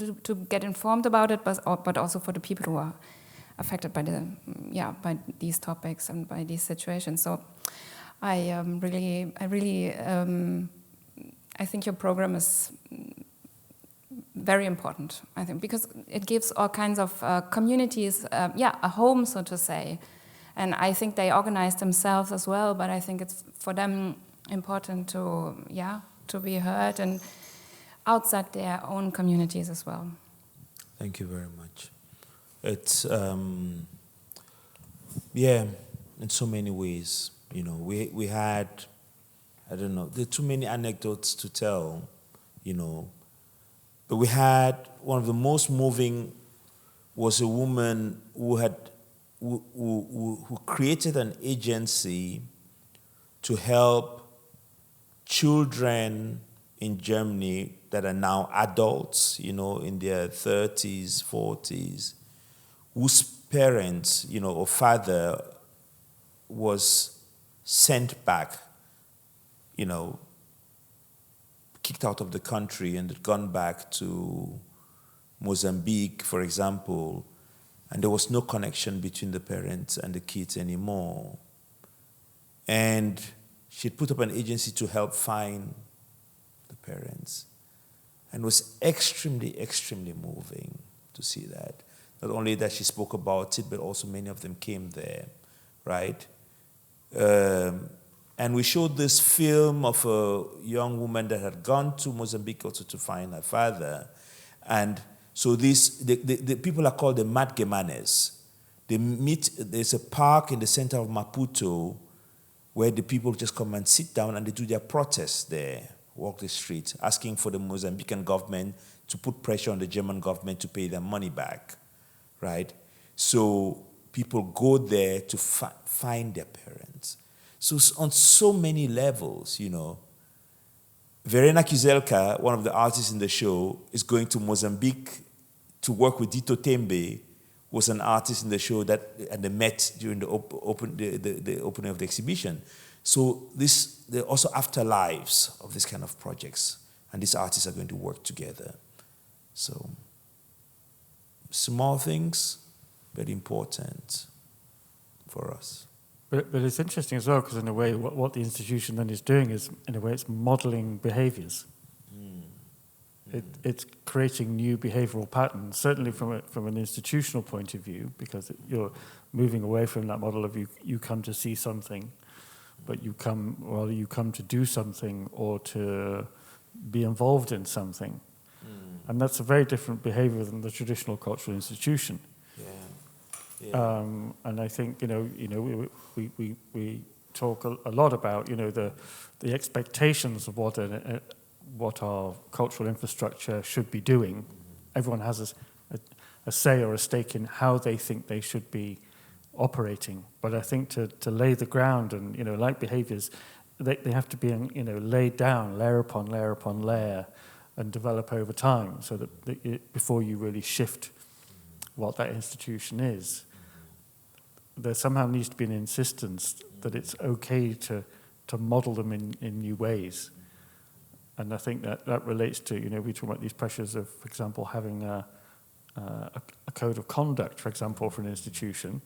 get informed about it, but also for the people who are affected by by these topics and by these situations. So I think your program is very important, I think, because it gives all kinds of communities, a home, so to say. And I think they organize themselves as well, but I think it's for them important to be heard and outside their own communities as well. Thank you very much. It's, in so many ways, we had, I don't know, there are too many anecdotes to tell, but we had one of the most moving was a woman who had who created an agency to help children in Germany that are now adults, in their 30s, 40s, whose parents, or father was sent back, kicked out of the country and had gone back to Mozambique, for example, and there was no connection between the parents and the kids anymore. And she'd put up an agency to help find the parents. And it was extremely, extremely moving to see that. Not only that she spoke about it, but also many of them came there, right? And we showed this film of a young woman that had gone to Mozambique also to find her father. And so the people are called the Matgemanes. They meet, there's a park in the center of Maputo where the people just come and sit down and they do their protests there, walk the streets, asking for the Mozambican government to put pressure on the German government to pay their money back, right? So people go there to find their parents. So on so many levels, Verena Kizelka, one of the artists in the show, is going to Mozambique to work with Dito Tembe, was an artist in the show and they met during the opening of the exhibition. So there are also afterlives of this kind of projects, and these artists are going to work together. So small things, very important for us. But it's interesting as well, because in a way, what the institution then is doing is, in a way, it's modeling behaviors. It's creating new behavioral patterns, certainly from an institutional point of view, because you're moving away from that model of you come to see something, but you come to do something or to be involved in something. And that's a very different behavior than the traditional cultural institution. Yeah. And I think we talk a lot about the expectations of what our cultural infrastructure should be doing. Everyone has a say or a stake in how they think they should be operating. But I think to lay the ground and like behaviors, they have to be laid down layer upon layer upon layer and develop over time, so that before you really shift what that institution is, there somehow needs to be an insistence that it's okay to model them in new ways. And I think that relates to, we talk about these pressures of, for example, having a code of conduct, for example, for an institution,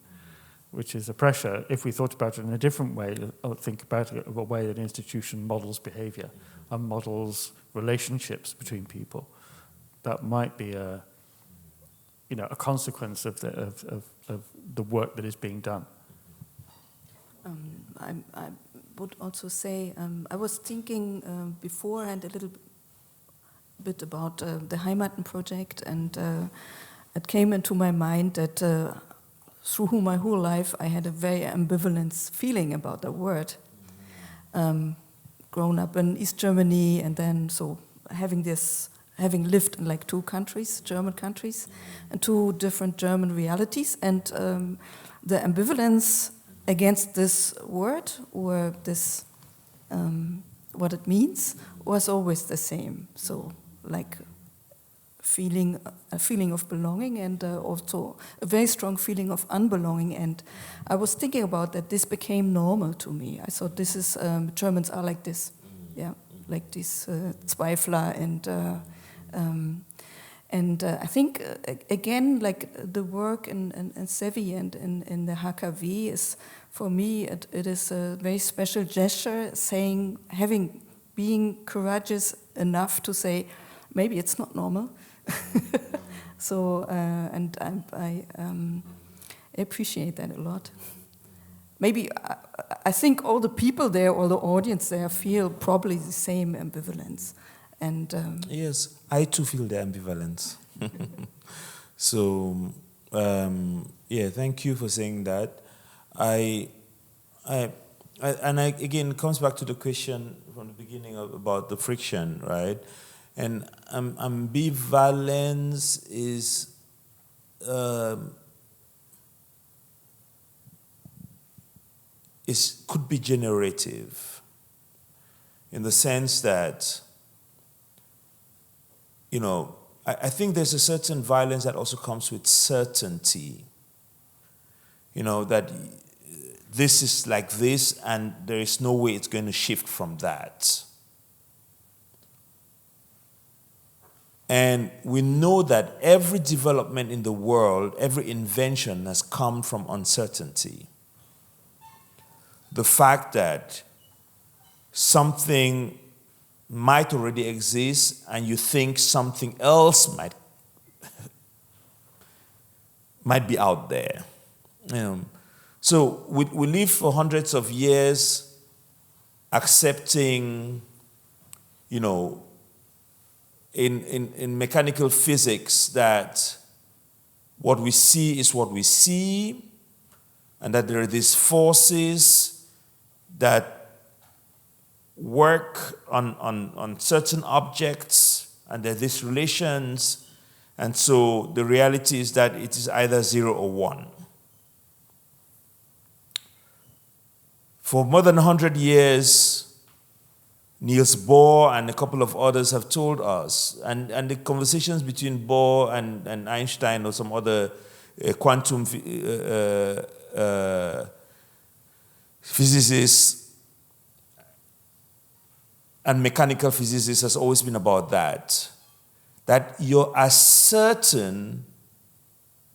which is a pressure. If we thought about it in a different way, or think about it in a way that an institution models behavior and models relationships between people, that might be a consequence of the work that is being done. I would also say, I was thinking beforehand a little bit about the Heimaten project, and it came into my mind that through my whole life I had a very ambivalent feeling about the word. Grown up in East Germany, and then having lived in like two countries, German countries, and two different German realities, and the ambivalence against this word or this what it means was always the same. So like a feeling of belonging, and also a very strong feeling of unbelonging. And I was thinking about that this became normal to me. I thought this is Germans are like this, like this Zweifler and I think again, like the work in Sevi and in the HfG is, for me, it is a very special gesture, being courageous enough to say, maybe it's not normal. So, and I appreciate that a lot. Maybe I think all the people there, all the audience there, feel probably the same ambivalence. And yes, I too feel the ambivalence. So, thank you for saying that. Again, it comes back to the question from the beginning about the friction, right? And ambivalence is could be generative in the sense that, I think there's a certain violence that also comes with certainty. That this is like this and there is no way it's going to shift from that. And we know that every development in the world, every invention has come from uncertainty. The fact that something might already exist and you think something else might be out there. So we live for hundreds of years accepting, in mechanical physics that what we see is what we see, and that there are these forces that work on certain objects, and there are these relations, and so the reality is that it is either 0 or 1. For more than 100 years, Niels Bohr and a couple of others have told us, and the conversations between Bohr and Einstein or some other quantum physicists and mechanical physicists has always been about that you're as certain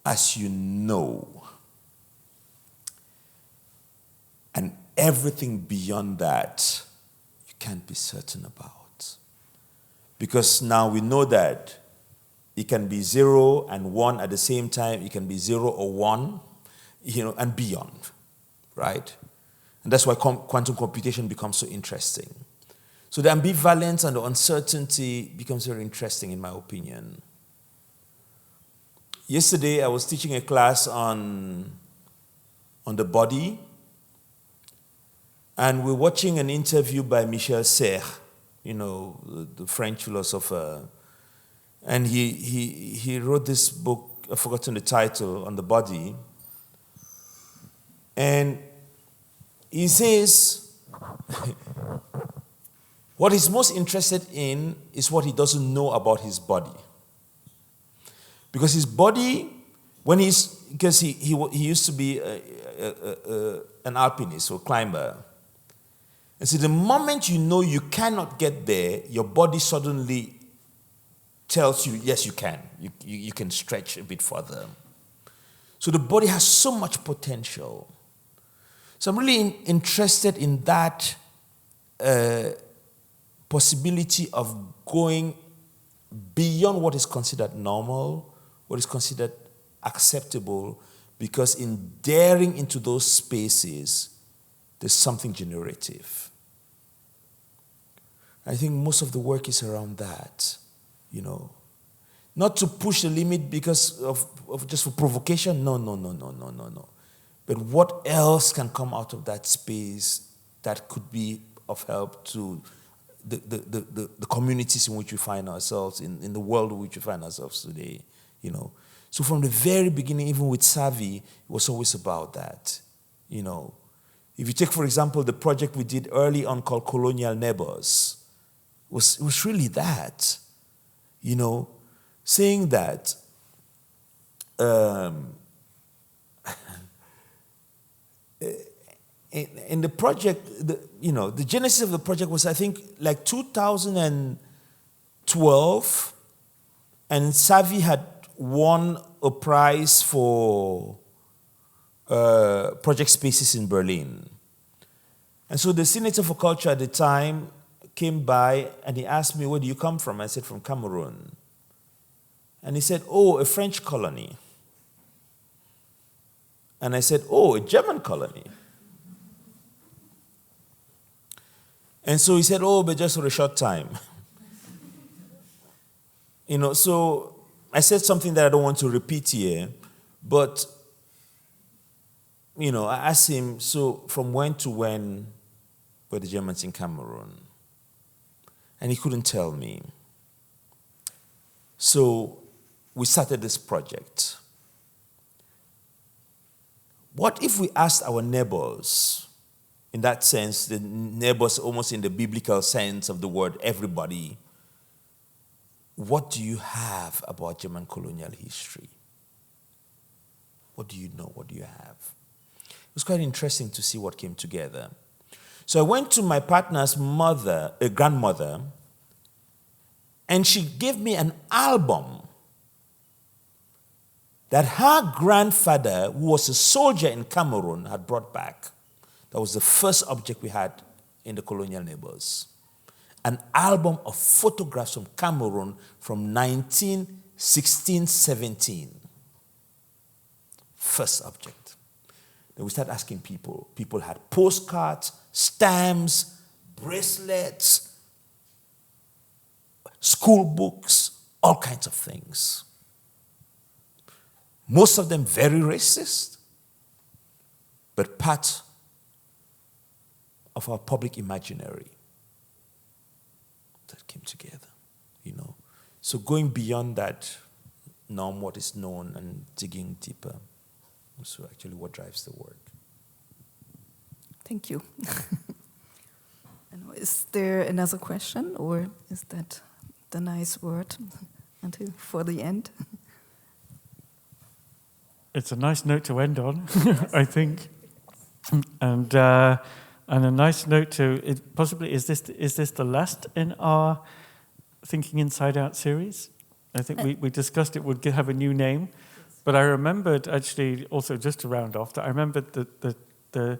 as you know. And everything beyond that, you can't be certain about. Because now we know that it can be 0 and 1 at the same time. It can be 0 or 1, and beyond, right? And that's why quantum computation becomes so interesting. So the ambivalence and the uncertainty becomes very interesting, in my opinion. Yesterday, I was teaching a class on the body, and we're watching an interview by Michel Serres, the French philosopher. And he wrote this book, I've forgotten the title, on the body. And he says what he's most interested in is what he doesn't know about his body. Because his body, because he used to be an alpinist or climber. And so the moment you know you cannot get there, your body suddenly tells you, yes, you can. You can stretch a bit further. So the body has so much potential. So I'm really interested in that possibility of going beyond what is considered normal, what is considered acceptable, because in daring into those spaces, there's something generative. I think most of the work is around that, Not to push the limit because of just for provocation, no. But what else can come out of that space that could be of help to the communities in which we find ourselves, in the world in which we find ourselves today, So from the very beginning, even with Savi, it was always about that, If you take, for example, the project we did early on called Colonial Neighbors, it was really that, saying that in the project, the genesis of the project was, I think, like 2012, and Savi had won a prize for project spaces in Berlin. And so the Senator for Culture at the time came by and he asked me, where do you come from? I said, from Cameroon. And he said, oh, a French colony. And I said, oh, a German colony. And so he said, oh, but just for a short time. So I said something that I don't want to repeat here, but, I asked him, so from when to when were the Germans in Cameroon? And he couldn't tell me. So we started this project. What if we asked our neighbors, in that sense, the neighbors almost in the biblical sense of the word everybody. What do you have about German colonial history? What do you know? What do you have? It was quite interesting to see what came together. So I went to my partner's mother, a grandmother, and she gave me an album that her grandfather, who was a soldier in Cameroon, had brought back. That was the first object we had in the colonial neighbors. An album of photographs from Cameroon from 1916-17. First object. Then we started asking people. People had postcards, stamps, bracelets, school books, all kinds of things. Most of them very racist, but part of our public imaginary that came together, you know. So going beyond that norm, what is known, and digging deeper. So actually what drives the work. Thank you. And is there another question, or is that the nice word until for the end? It's a nice note to end on, I think, and a nice note to it. Possibly, is this the last in our Thinking Inside Out series? I think we discussed it would have a new name, but I remembered actually also, just to round off, that I remembered that the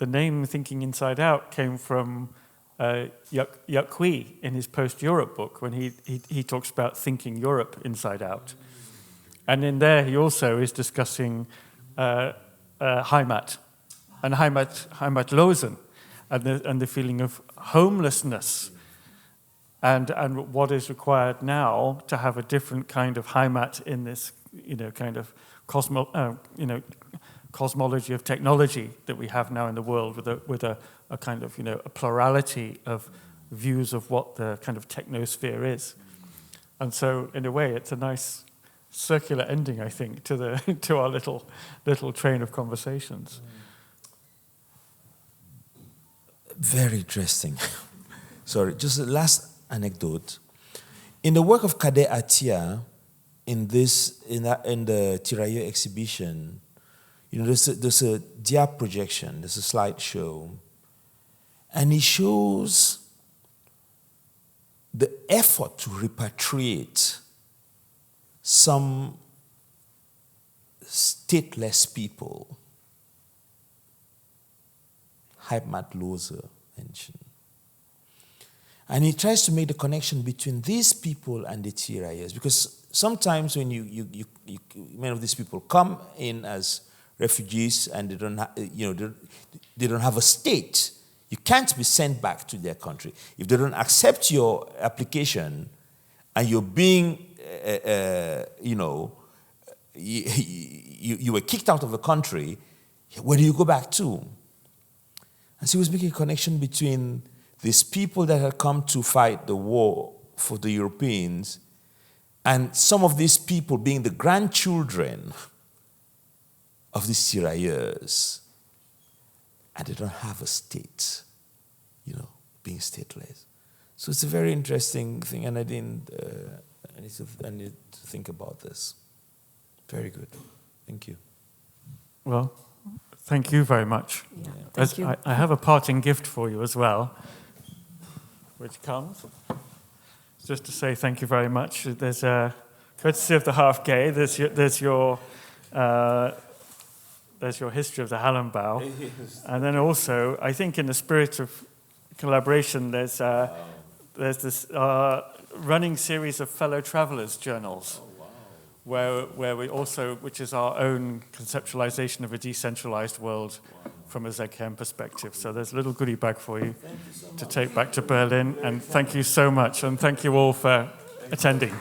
name Thinking Inside Out came from Yuck Hui in his Post-Europe book, when he talks about thinking Europe inside out. And in there, he also is discussing heimat and heimatlosen, and the feeling of homelessness, and what is required now to have a different kind of heimat in this, kind of cosmology of technology that we have now in the world, with a kind of a plurality of views of what the kind of technosphere is. And so, in a way, it's a nice circular ending, I think, to our little train of conversations. Very interesting. Sorry, just a last anecdote. In the work of Kader Attia, in the Tirailleur exhibition, there's a dia projection, there's a slideshow, and he shows the effort to repatriate some stateless people, heimatlose mentioned. And he tries to make the connection between these people and the Tirailleurs, because sometimes when many of these people come in as refugees and they don't have a state, you can't be sent back to their country. If they don't accept your application and you're being you were kicked out of the country, where do you go back to? And so he was making a connection between these people that had come to fight the war for the Europeans, and some of these people being the grandchildren of these tirailleurs, and they don't have a state, being stateless. So it's a very interesting thing, and I need to think about this. Very good. Thank you. Well, thank you very much. Yeah, thank you. I have a parting gift for you as well, which comes just to say thank you very much. There's a courtesy of the HfG. There's your history of the Hallenbau, and then also I think in the spirit of collaboration, there's this running series of fellow travelers journals. Where we also, which is our own conceptualization of a decentralized world from a ZKM perspective. So there's a little goodie bag for you to take back to Berlin. And thank you so much, and thank you all for attending.